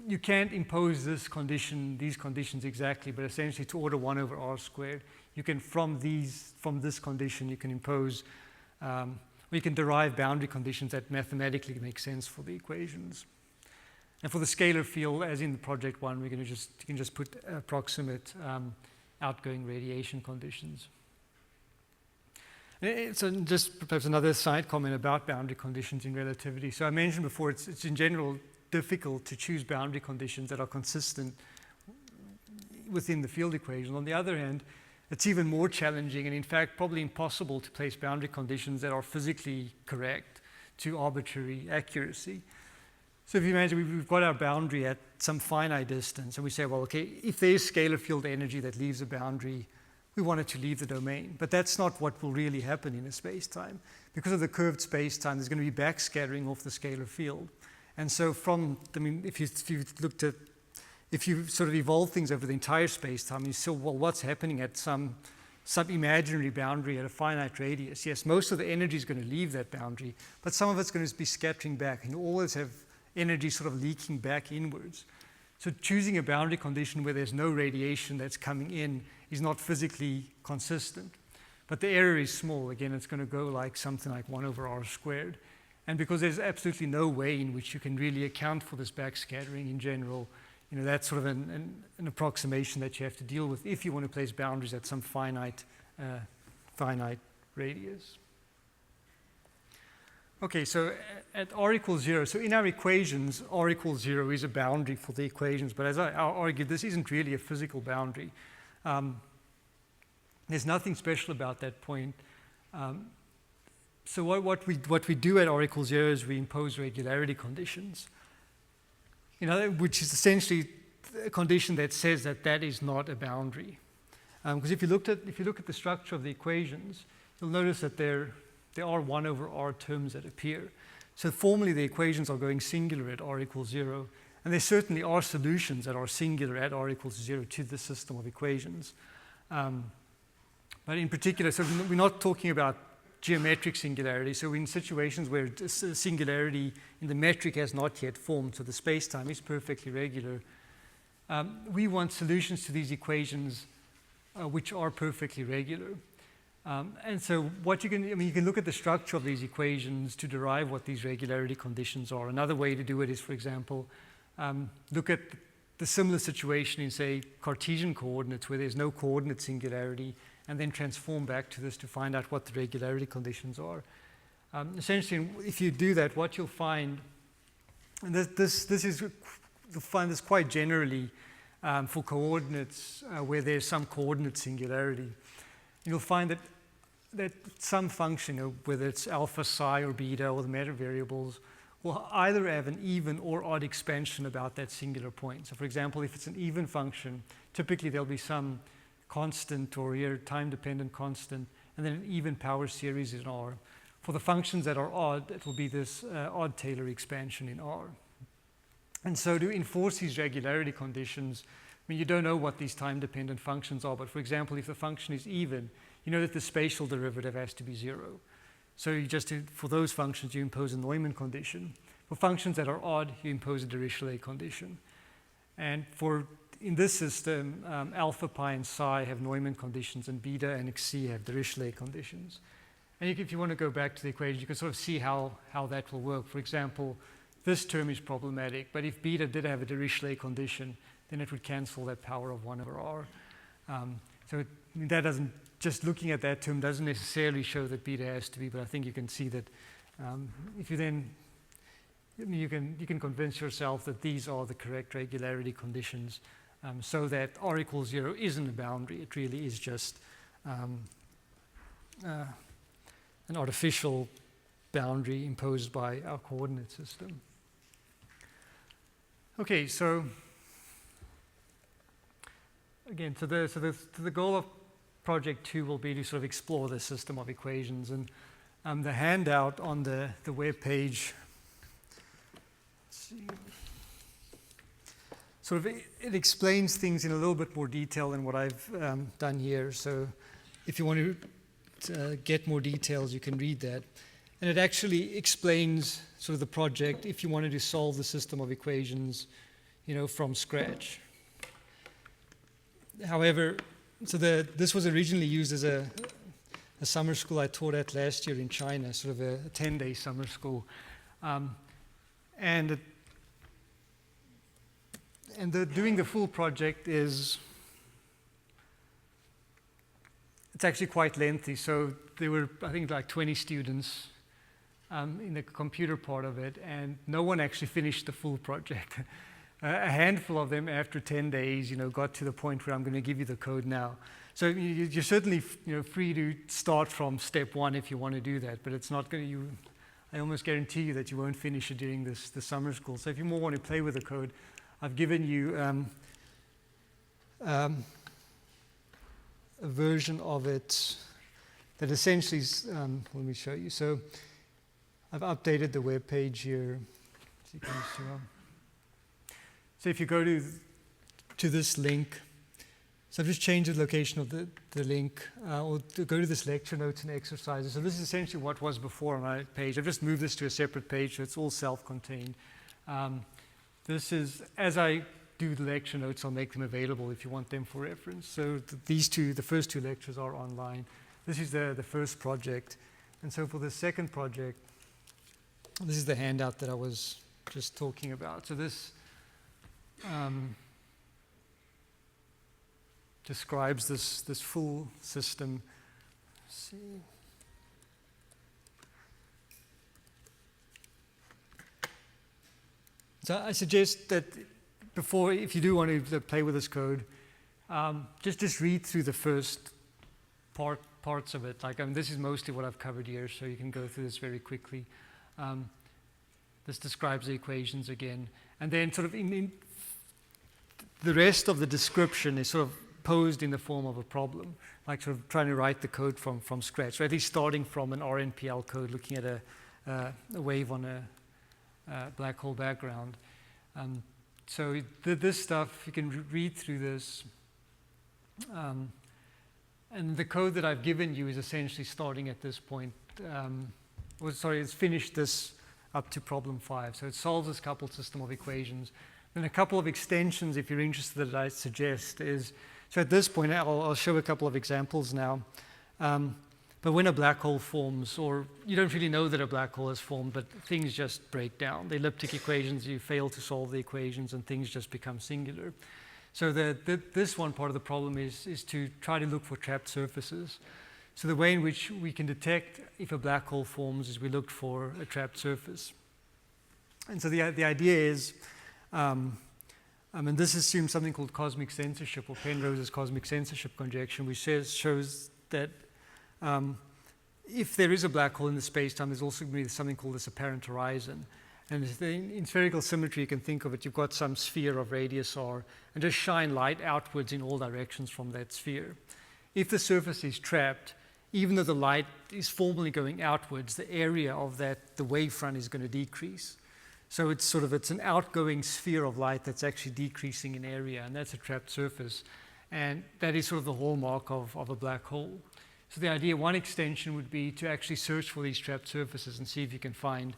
you can't impose these conditions exactly, but essentially to order 1 over r squared, you can, from this condition, you can impose, or you can derive boundary conditions that mathematically make sense for the equations. And for the scalar field, as in the project 1, you can just put approximate outgoing radiation conditions. So just perhaps another side comment about boundary conditions in relativity. So I mentioned before, it's in general difficult to choose boundary conditions that are consistent within the field equation. On the other hand, it's even more challenging and in fact probably impossible to place boundary conditions that are physically correct to arbitrary accuracy. So if you imagine we've got our boundary at some finite distance and we say, well, okay, if there's scalar field energy that leaves a boundary, we want it to leave the domain. But that's not what will really happen in a space-time. Because of the curved space-time, there's going to be backscattering off the scalar field. And so if you sort of evolve things over the entire space-time, you say, well, what's happening at some imaginary boundary at a finite radius? Yes, most of the energy is going to leave that boundary, but some of it's going to be scattering back, and you always have energy sort of leaking back inwards. So choosing a boundary condition where there's no radiation that's coming in is not physically consistent. But the error is small. Again, it's going to go like something like 1 over r squared. And because there's absolutely no way in which you can really account for this backscattering in general, that's sort of an approximation that you have to deal with if you want to place boundaries at some finite radius. Okay, so at r equals 0, so in our equations, r equals 0 is a boundary for the equations, but as I argued, this isn't really a physical boundary. There's nothing special about that point. So what we do at r equals 0 is we impose regularity conditions, which is essentially a condition that says that is not a boundary. Because if you look at the structure of the equations, you'll notice that there are 1 over r terms that appear. So formally, the equations are going singular at r equals 0, and there certainly are solutions that are singular at r equals 0 to the system of equations. But in particular, so we're not talking about geometric singularity. So in situations where singularity in the metric has not yet formed, so the space-time is perfectly regular, we want solutions to these equations which are perfectly regular. And so you can look at the structure of these equations to derive what these regularity conditions are. Another way to do it is, for example, look at the similar situation in, say, Cartesian coordinates where there's no coordinate singularity, and then transform back to this to find out what the regularity conditions are. Essentially, if you do that, what you'll find, and you'll find this quite generally for coordinates where there's some coordinate singularity. You'll find that some function, whether it's alpha, psi, or beta, or the meta variables, will either have an even or odd expansion about that singular point. So for example, if it's an even function, typically there'll be some constant or here time-dependent constant, and then an even power series in R. For the functions that are odd, it will be this odd Taylor expansion in R. And so to enforce these regularity conditions, you don't know what these time-dependent functions are, but for example, if the function is even, you know that the spatial derivative has to be 0. So for those functions, you impose a Neumann condition. For functions that are odd, you impose a Dirichlet condition. And in this system, alpha, pi, and psi have Neumann conditions, and beta and xc have Dirichlet conditions. And if you want to go back to the equation, you can sort of see how that will work. For example, this term is problematic, but if beta did have a Dirichlet condition, then it would cancel that power of 1 over r. That doesn't, just looking at that term doesn't necessarily show that beta has to be, but I think you can see that if you then, you can convince yourself that these are the correct regularity conditions, so that r equals 0 isn't a boundary. It really is just an artificial boundary imposed by our coordinate system. Okay, so again, so the goal of project 2 will be to sort of explore the system of equations, and the handout on the web page, sort of it explains things in a little bit more detail than what I've done here. So if you want to get more details, you can read that. And it actually explains sort of the project if you wanted to solve the system of equations, from scratch. However, so this was originally used as a summer school I taught at last year in China, sort of a 10-day summer school. Doing the full project it's actually quite lengthy. So there were, I think, like 20 students in the computer part of it, and no one actually finished the full project. A handful of them, after 10 days, got to the point where I'm going to give you the code now. So you're certainly, free to start from step 1 if you want to do that, but it's not going to. I almost guarantee you that you won't finish it during the summer school. So if you more want to play with the code, I've given you a version of it that essentially is, let me show you. So I've updated the web page here. So if you go to this link, so I've just changed the location of the link, or to go to this lecture notes and exercises. So this is essentially what was before on my page. I've just moved this to a separate page, so it's all self-contained. This is, as I do the lecture notes, I'll make them available if you want them for reference. So the first two lectures are online. This is the first project. And so for the second project, this is the handout that I was just talking about. So this describes this full system. Let's see. So I suggest that before, if you do want to play with this code, just read through the first parts of it. This is mostly what I've covered here, so you can go through this very quickly. This describes the equations again, and then sort of in the rest of the description is sort of posed in the form of a problem, like sort of trying to write the code from scratch, or at least starting from an RNPL code, looking at a wave on a black hole background. So this stuff, you can read through this. And the code that I've given you is essentially starting at this point. It's finished this up to problem 5. So it solves this coupled system of equations. Then a couple of extensions, if you're interested, that I suggest is, so at this point, I'll show a couple of examples now. But when a black hole forms, or you don't really know that a black hole has formed, but things just break down. The elliptic equations, you fail to solve the equations, and things just become singular. So this one part of the problem is to try to look for trapped surfaces. So the way in which we can detect if a black hole forms is we look for a trapped surface. And so the idea is, and this assumes something called cosmic censorship, or Penrose's cosmic censorship conjecture, which shows that if there is a black hole in the space-time, there's also going to be something called this apparent horizon. And in spherical symmetry, you can think of it, you've got some sphere of radius r, and just shine light outwards in all directions from that sphere. If the surface is trapped, even though the light is formally going outwards, the area of the wavefront is going to decrease. So it's an outgoing sphere of light that's actually decreasing in area, and that's a trapped surface. And that is sort of the hallmark of a black hole. So the idea, one extension would be to actually search for these trapped surfaces and see if you can find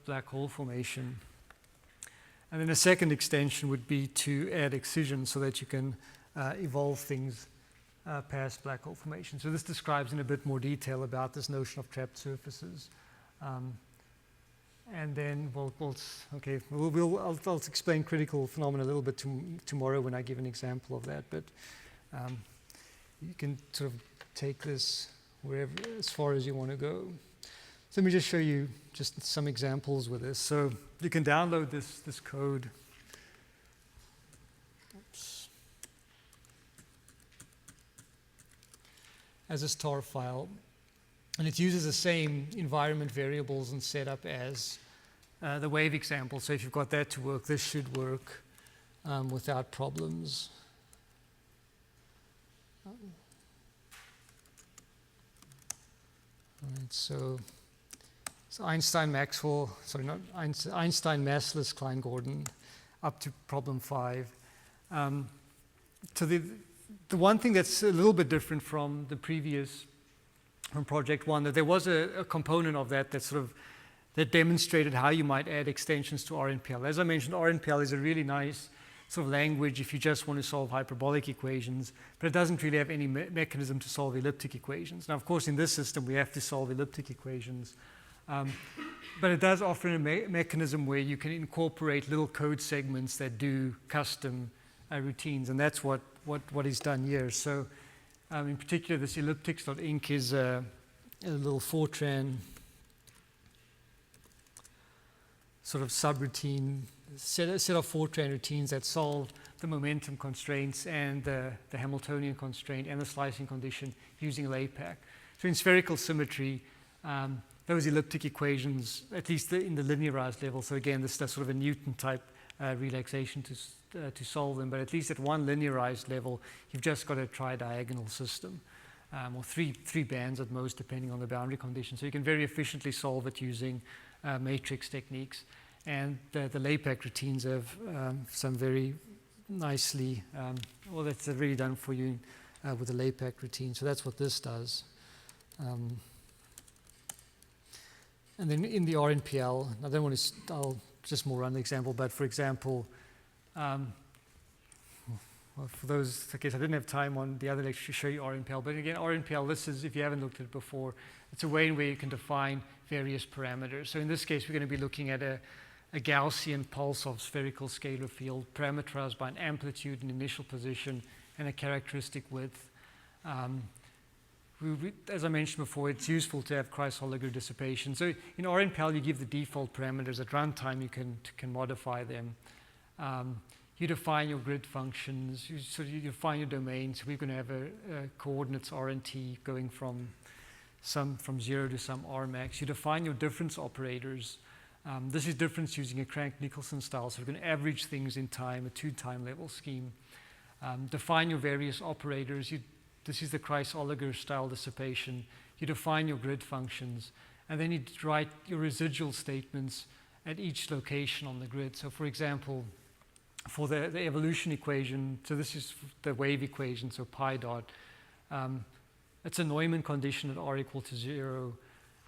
black hole formation. And then a second extension would be to add excision so that you can evolve things past black hole formation. So this describes in a bit more detail about this notion of trapped surfaces. And then I'll explain critical phenomena a little bit tomorrow when I give an example of that. But you can sort of take this wherever, as far as you want to go. So let me just show you just some examples with this. So you can download this code. Oops. As a star file. And it uses the same environment variables and setup as the wave example. So if you've got that to work, this should work without problems. All right, so Einstein massless Klein-Gordon up to problem 5. So the one thing that's a little bit different from the previous, from project 1, that there was a component of that that demonstrated how you might add extensions to RNPL. As I mentioned, RNPL is a really nice sort of language if you just want to solve hyperbolic equations, but it doesn't really have any mechanism to solve elliptic equations. Now, of course, in this system, we have to solve elliptic equations, but it does offer a mechanism where you can incorporate little code segments that do custom routines, and that's what is done here. So, in particular, this elliptics.inc is a little Fortran sort of subroutine, set of Fortran routines that solve the momentum constraints and the Hamiltonian constraint and the slicing condition using LAPACK. So in spherical symmetry, those elliptic equations, at least in the linearized level, so again, this is sort of a Newton-type relaxation to solve them, but at least at one linearized level, you've just got a tri-diagonal system, or three bands at most, depending on the boundary condition. So you can very efficiently solve it using matrix techniques. And the LAPACK routines have some very nicely, that's really done for you with the LAPACK routine. So that's what this does. And then in the RNPL, I don't want to, I'll just more run the example, but for example, well, for those, I guess I didn't have time on the other lecture to show you RNPL, but again, RNPL, this is, if you haven't looked at it before, it's a way in where you can define various parameters. So in this case, we're going to be looking at a Gaussian pulse of spherical scalar field parameterized by an amplitude and initial position and a characteristic width. As I mentioned before, it's useful to have Kreis-Holliger dissipation. So in RNPL, you give the default parameters. At runtime, you can modify them. You define your grid functions. You define your domains. We're going to have a coordinates R and T going from 0 to some R max. You define your difference operators. This is difference using a Crank-Nicholson style. So we're going to average things in time, a 2-time level scheme. Define your various operators. This is the Kreis-Holliger style dissipation. You define your grid functions, and then you write your residual statements at each location on the grid. So for example, for the evolution equation, so this is the wave equation, so pi dot. It's a Neumann condition at r equal to 0.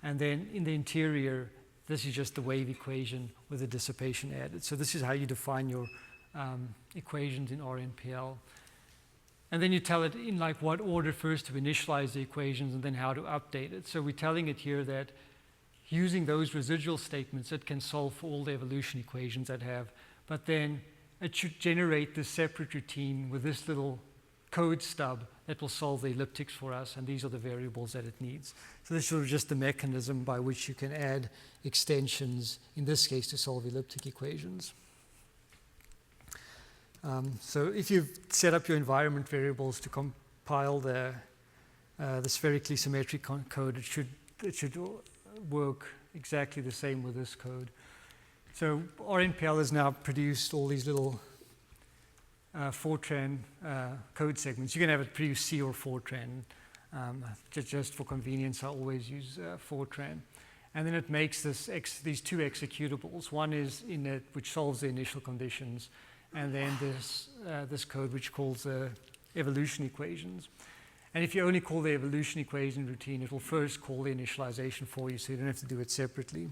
And then in the interior, this is just the wave equation with the dissipation added. So this is how you define your equations in RNPL. And then you tell it in like what order first to initialize the equations and then how to update it. So we're telling it here that using those residual statements, it can solve for all the evolution equations that have, but then it should generate this separate routine with this little code stub that will solve the elliptics for us, and these are the variables that it needs. So this is sort of just the mechanism by which you can add extensions, in this case, to solve elliptic equations. So if you've set up your environment variables to compile the spherically symmetric code, it should work exactly the same with this code. So RNPL has now produced all these little Fortran code segments. You can have it produce C or Fortran. Just for convenience, I always use Fortran. And then it makes these two executables. One is in it, which solves the initial conditions, and then this code which calls the evolution equations. And if you only call the evolution equation routine, it will first call the initialization for you, so you don't have to do it separately.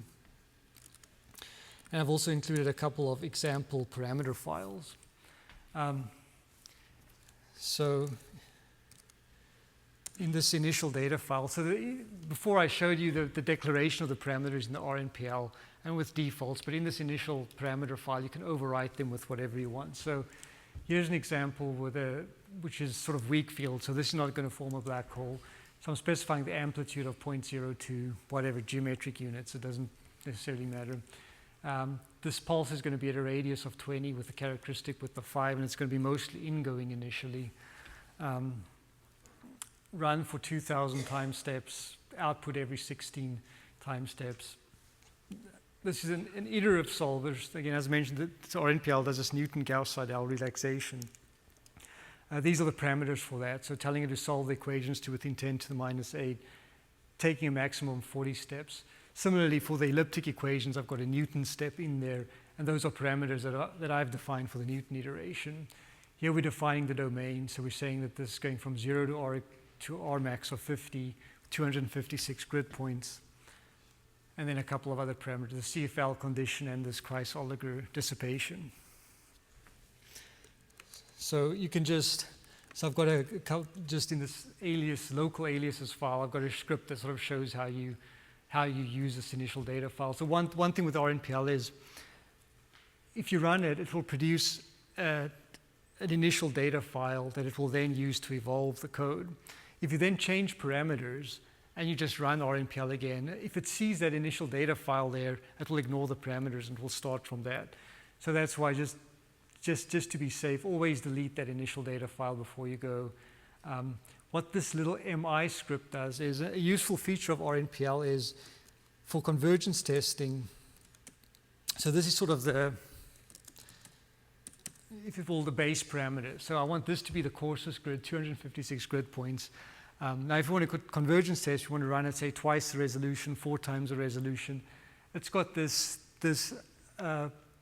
And I've also included a couple of example parameter files. So in this initial data file, before I showed you the declaration of the parameters in the RNPL and with defaults, but in this initial parameter file, you can overwrite them with whatever you want. So here's an example which is sort of weak field. So this is not going to form a black hole. So I'm specifying the amplitude of 0.02, whatever geometric units. It doesn't necessarily matter. This pulse is going to be at a radius of 20 with a characteristic width of 5, and it's going to be mostly ingoing initially. Run for 2,000 time steps, output every 16 time steps. This is an iterative solver. Again, as mentioned, the RNPL does this Newton-Gauss-Seidel relaxation. These are the parameters for that. So telling it to solve the equations to within 10 to the minus 8, taking a maximum of 40 steps. Similarly, for the elliptic equations, I've got a Newton step in there, and those are parameters that I've defined for the Newton iteration. Here we're defining the domain, so we're saying that this is going from 0 to R max of 50, 256 grid points, and then a couple of other parameters, the CFL condition and this Kreis-Oliger dissipation. So you can so I've got just in this local aliases file, I've got a script that sort of shows how you use this initial data file. So one thing with RNPL is, if you run it, it will produce an initial data file that it will then use to evolve the code. If you then change parameters and you just run RNPL again, if it sees that initial data file there, it will ignore the parameters and will start from that. So that's why just to be safe, always delete that initial data file before you go. What this little MI script does is, a useful feature of RNPL is for convergence testing. So this is sort of if you will, the base parameter. So I want this to be the coarsest grid, 256 grid points. Now if you want to convergence test, you want to run it, say, twice the resolution, 4 times the resolution. It's got this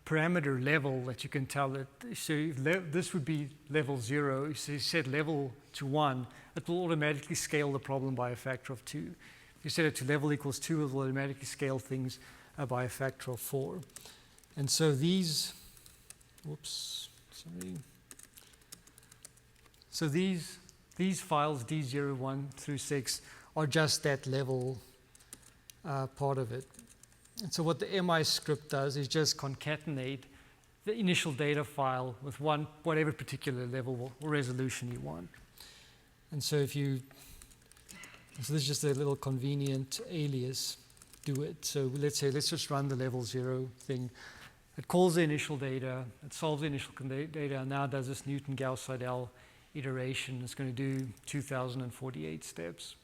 parameter level that you can tell it. So this would be level 0. So you set level to 1, it will automatically scale the problem by a factor of 2. If you set it to level equals 2, it will automatically scale things by a factor of 4. And so these, So these files, D01 through 6, are just that level part of it. And so what the MI script does is just concatenate the initial data file with whatever particular level or resolution you want. And so so this is just a little convenient alias, do it. So let's just run the level 0 thing. It calls the initial data, it solves the initial data, and now does this Newton-Gauss-Seidel iteration. It's going to do 2,048 steps.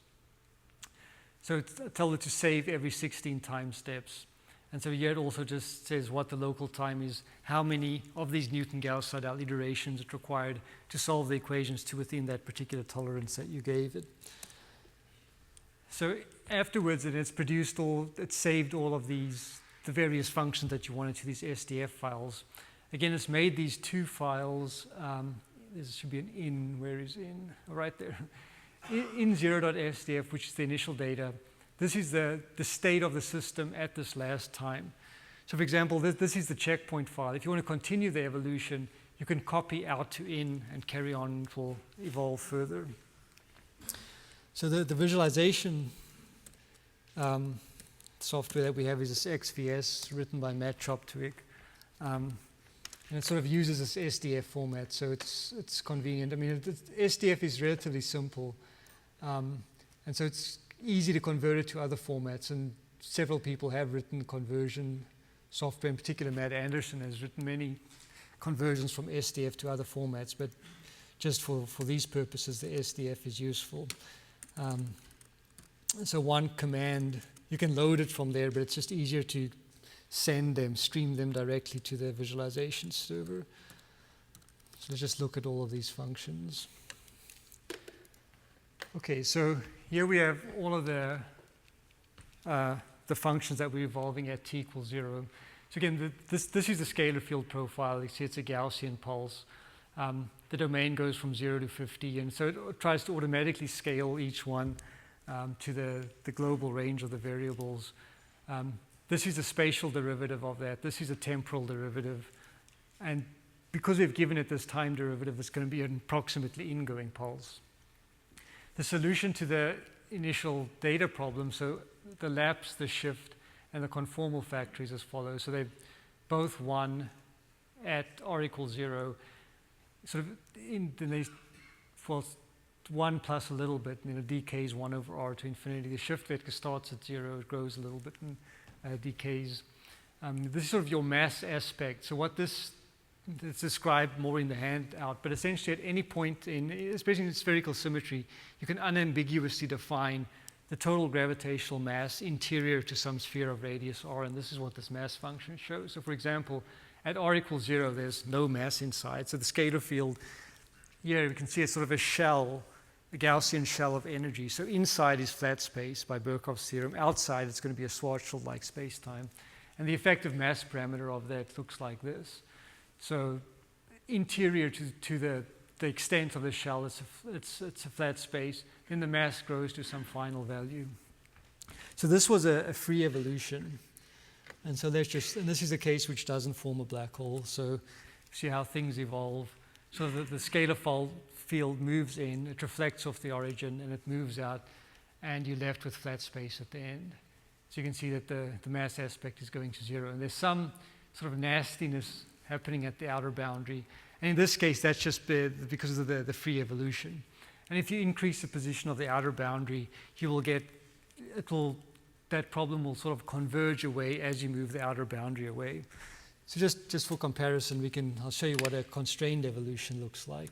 So tell it to save every 16 time steps. And so here it also just says what the local time is, how many of these Newton-Gauss-Seidel iterations it required to solve the equations to within that particular tolerance that you gave it. So afterwards, it saved all of the various functions that you wanted to these SDF files. Again, it's made these 2 files. There should be an in. Where is in? Oh, right there. In 0.sdf, which is the initial data. This is the state of the system at this last time. So for example, this is the checkpoint file. If you want to continue the evolution, you can copy out to in and carry on. It will evolve further. So the visualization software that we have is this XVS written by Matt Choptwick. And it sort of uses this SDF format, so it's convenient. I mean, SDF is relatively simple, and so it's easy to convert it to other formats, and several people have written conversion software. In particular, Matt Anderson has written many conversions from SDF to other formats, but just for these purposes, the SDF is useful. So one command, you can load it from there, but it's just easier to stream them directly to the visualization server. So let's just look at all of these functions. Okay, so here we have all of the functions that we're evolving at t equals 0. So again, this is the scalar field profile. You see it's a Gaussian pulse. The domain goes from 0 to 50, and so it tries to automatically scale each one to the global range of the variables. This is a spatial derivative of that. This is a temporal derivative. And because we've given it this time derivative, it's going to be an approximately ingoing pulse. The solution to the initial data problem, so the lapse, the shift, and the conformal factor is as follows. So they've both 1 at r equals 0. Sort of well, 1 plus a little bit, and then it decays 1 over r to infinity. The shift vector starts at 0, it grows a little bit and decays. This is sort of your mass aspect. So what this it's described more in the handout, but essentially at any point especially in spherical symmetry, you can unambiguously define the total gravitational mass interior to some sphere of radius r, and this is what this mass function shows. So for example, at r equals 0, there's no mass inside. So the scalar field, here we can see it's sort of a shell, a Gaussian shell of energy. So inside is flat space by Birkhoff's theorem. Outside, it's going to be a Schwarzschild-like space-time. And the effective mass parameter of that looks like this. So interior to the extent of the shell, it's a flat space. Then the mass grows to some final value. So this was a free evolution. And so and this is a case which doesn't form a black hole. So see how things evolve. So the scalar field moves in, it reflects off the origin, and it moves out, and you're left with flat space at the end. So you can see that the mass aspect is going to 0. And there's some sort of nastiness happening at the outer boundary. And in this case, that's just because of the free evolution. And if you increase the position of the outer boundary, you will get, that problem will sort of converge away as you move the outer boundary away. So just for comparison, I'll show you what a constrained evolution looks like.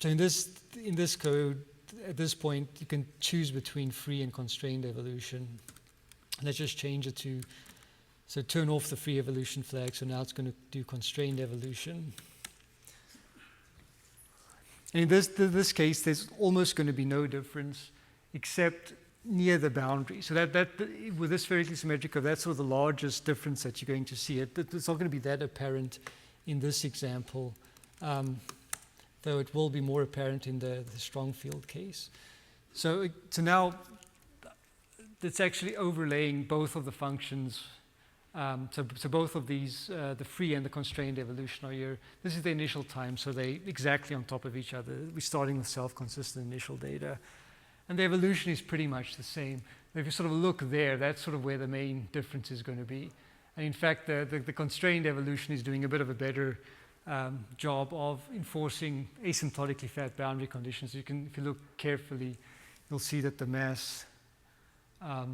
So in this code, at this point, you can choose between free and constrained evolution. Let's just change it so turn off the free evolution flag. So now it's going to do constrained evolution. And in this case, there's almost going to be no difference except near the boundary. So that with this spherically symmetric curve, that's sort of the largest difference that you're going to see. It's not going to be that apparent in this example, though it will be more apparent in the strong field case. So now it's actually overlaying both of the functions. So both of these, the free and the constrained evolution are here. This is the initial time, so they're exactly on top of each other. We're starting with self-consistent initial data. And the evolution is pretty much the same. If you sort of look there, that's sort of where the main difference is going to be. And in fact, the constrained evolution is doing a bit of a better job of enforcing asymptotically flat boundary conditions. If you look carefully, you'll see that the mass, right,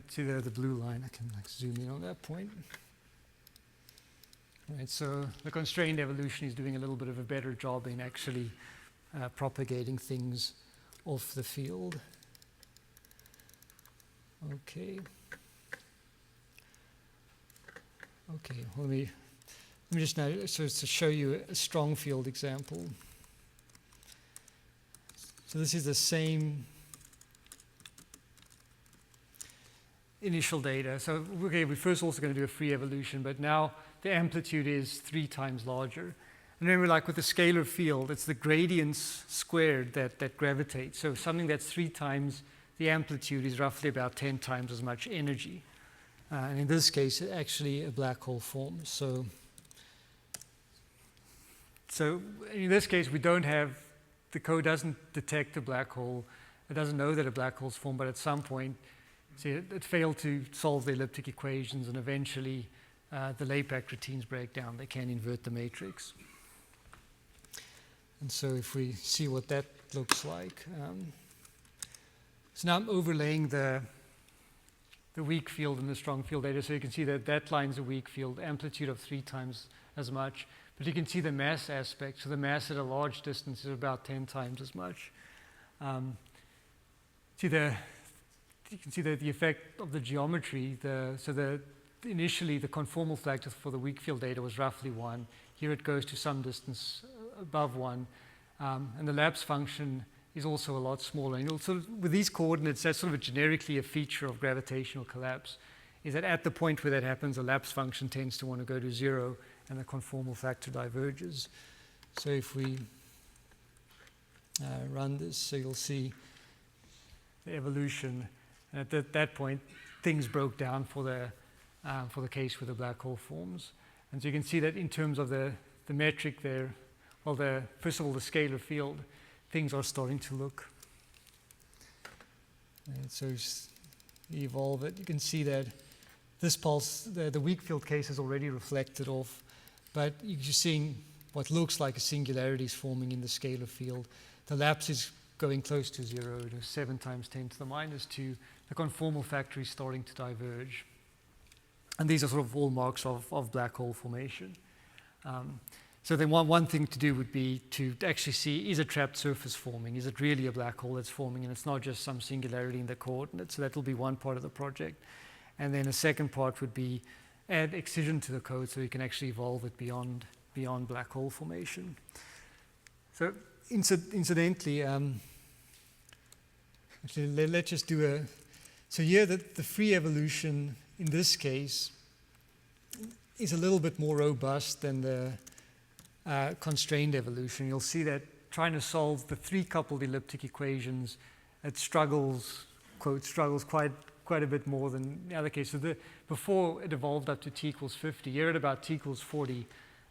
see there the blue line. I can zoom in on that point. Right, so the constrained evolution is doing a little bit of a better job in actually propagating things off the field. Okay. Okay, let me just now, so to show you a strong field example. So this is the same initial data. So okay, we're first also going to do a free evolution, but now the amplitude is 3 times larger. And remember, like with the scalar field, it's the gradients squared that gravitate. So something that's 3 times the amplitude is roughly about 10 times as much energy. And in this case, actually a black hole forms. So in this case, we don't have, the code doesn't detect a black hole. It doesn't know that a black hole's formed, but at some point, see, it failed to solve the elliptic equations, and eventually the Laplace routines break down. They can invert the matrix. And so if we see what that looks like. So now I'm overlaying the weak field and the strong field data. So you can see that line's a weak field, amplitude of 3 times as much. But you can see the mass aspect. So the mass at a large distance is about 10 times as much. You can see the effect of the geometry. Initially, the conformal factor for the weak field data was roughly 1. Here it goes to some distance above 1. And the lapse function is also a lot smaller. And also, with these coordinates, that's sort of generically a feature of gravitational collapse, is that at the point where that happens, the lapse function tends to want to go to 0, and the conformal factor diverges. So if we run this, so you'll see the evolution. And at that point, things broke down for the case where the black hole forms. And so you can see that in terms of the metric there, well, first of all, the scalar field, things are starting to look. And so you evolve it. You can see that this pulse, the weak field case is already reflected off, but you're seeing what looks like a singularity is forming in the scalar field. The lapse is going close to 0, to 7 times 10 to the minus 2. The conformal factor is starting to diverge. And these are sort of all marks of black hole formation. So then one thing to do would be to actually see, is a trapped surface forming? Is it really a black hole that's forming? And it's not just some singularity in the coordinates. So that will be one part of the project. And then a second part would be add excision to the code so you can actually evolve it beyond black hole formation. So incidentally, actually let's just do so here the free evolution in this case is a little bit more robust than the constrained evolution. You'll see that trying to solve the 3 coupled elliptic equations, it struggles, quote, struggles quite a bit more than the other case. So before it evolved up to t equals 50, here at about t equals 40,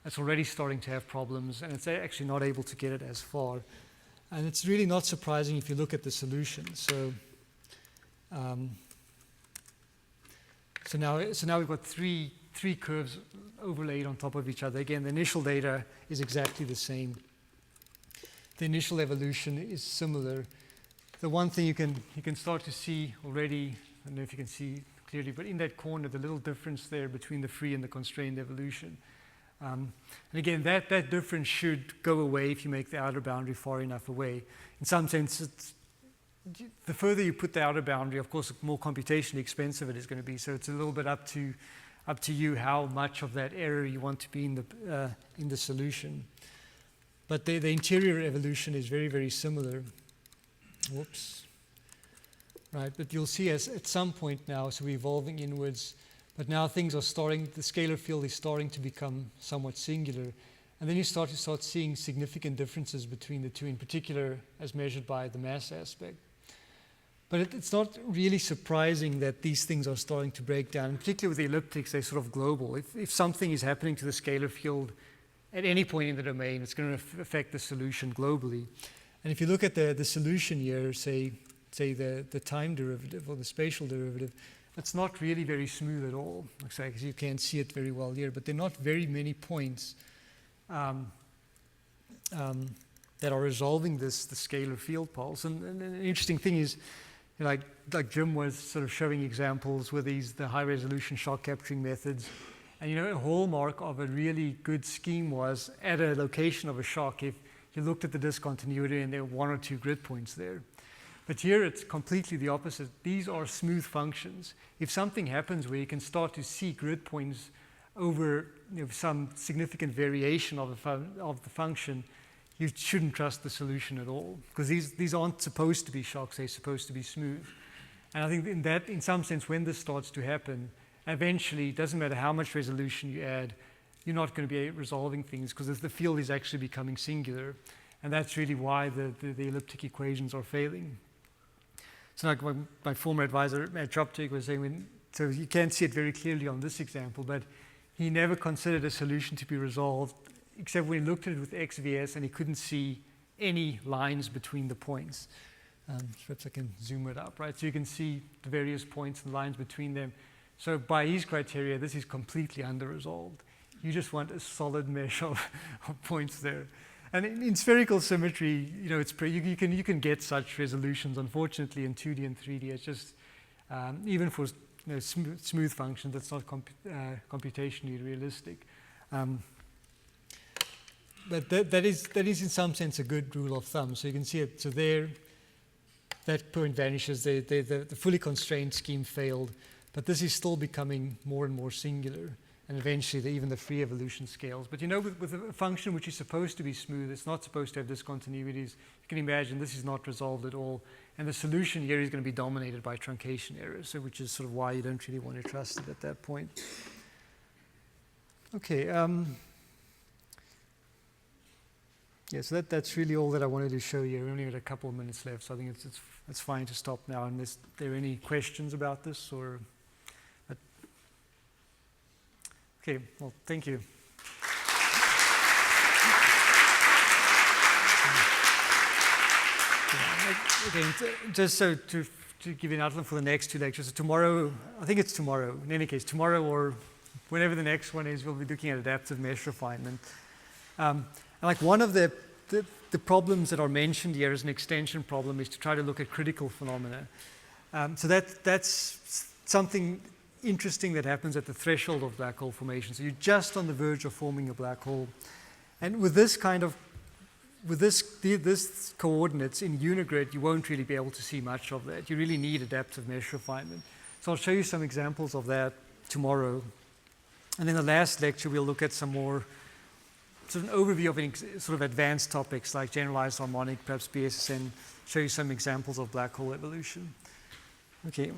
it's already starting to have problems, and it's actually not able to get it as far. And it's really not surprising if you look at the solution. So now we've got three curves overlaid on top of each other. Again, the initial data is exactly the same. The initial evolution is similar. The one thing you can start to see already, I don't know if you can see clearly, but in that corner, the little difference there between the free and the constrained evolution. And again, that difference should go away if you make the outer boundary far enough away. In some sense, the further you put the outer boundary, of course, the more computationally expensive it is going to be. So it's a little bit up to you how much of that error you want to be in the solution. But the interior evolution is very, very similar. Whoops. Right, but you'll see as at some point now, so we're evolving inwards, but now things are starting, the scalar field is starting to become somewhat singular. And then you start seeing significant differences between the two, in particular as measured by the mass aspect. But it's not really surprising that these things are starting to break down, and particularly with the elliptics, they're sort of global. If something is happening to the scalar field at any point in the domain, it's going to affect the solution globally. And if you look at the solution here, say the time derivative or the spatial derivative, it's not really very smooth at all. Looks like you can't see it very well here, but there are not very many points that are resolving the scalar field pulse. And an interesting thing is, like Jim was sort of showing examples with the high resolution shock capturing methods. And a hallmark of a really good scheme was at a location of a shock, if you looked at the discontinuity and there were 1 or 2 grid points there. But here it's completely the opposite. These are smooth functions. If something happens where you can start to see grid points over some significant variation of the function, you shouldn't trust the solution at all, because these aren't supposed to be shocks, they're supposed to be smooth. And I think in some sense, when this starts to happen, eventually, it doesn't matter how much resolution you add, you're not going to be resolving things, because the field is actually becoming singular. And that's really why the elliptic equations are failing. So like my former advisor, Matt Choptik, was saying, so you can't see it very clearly on this example, but he never considered a solution to be resolved, except when he looked at it with XVS and he couldn't see any lines between the points. Perhaps I can zoom it up, right? So you can see the various points and lines between them. So by his criteria, this is completely under-resolved. You just want a solid mesh of points there. And in spherical symmetry, it's you can get such resolutions. Unfortunately, in 2D and 3D, it's just even for smooth functions, that's not computationally realistic. But that is in some sense a good rule of thumb. So you can see it. So there, that point vanishes. The fully constrained scheme failed, but this is still becoming more and more singular. And eventually, even the free evolution scales. But with a function which is supposed to be smooth, it's not supposed to have discontinuities. You can imagine this is not resolved at all. And the solution here is going to be dominated by truncation errors, so which is sort of why you don't really want to trust it at that point. Okay. Yeah, so that's really all that I wanted to show you. We only got a couple of minutes left, so I think it's fine to stop now. Unless there are any questions about this or... Okay, well, thank you. Again, just so to give you an outline for the next two lectures. So tomorrow, I think it's tomorrow, in any case, tomorrow or whenever the next one is, we'll be looking at adaptive mesh refinement. And like one of the problems that are mentioned here as an extension problem is to try to look at critical phenomena. So that's something interesting that happens at the threshold of black hole formation. So you're just on the verge of forming a black hole. And with this kind of this coordinates in unigrid, you won't really be able to see much of that. You really need adaptive mesh refinement. So I'll show you some examples of that tomorrow. And in the last lecture, we'll look at some more sort of an overview of sort of advanced topics like generalized harmonic, perhaps BSSN, show you some examples of black hole evolution. Okay.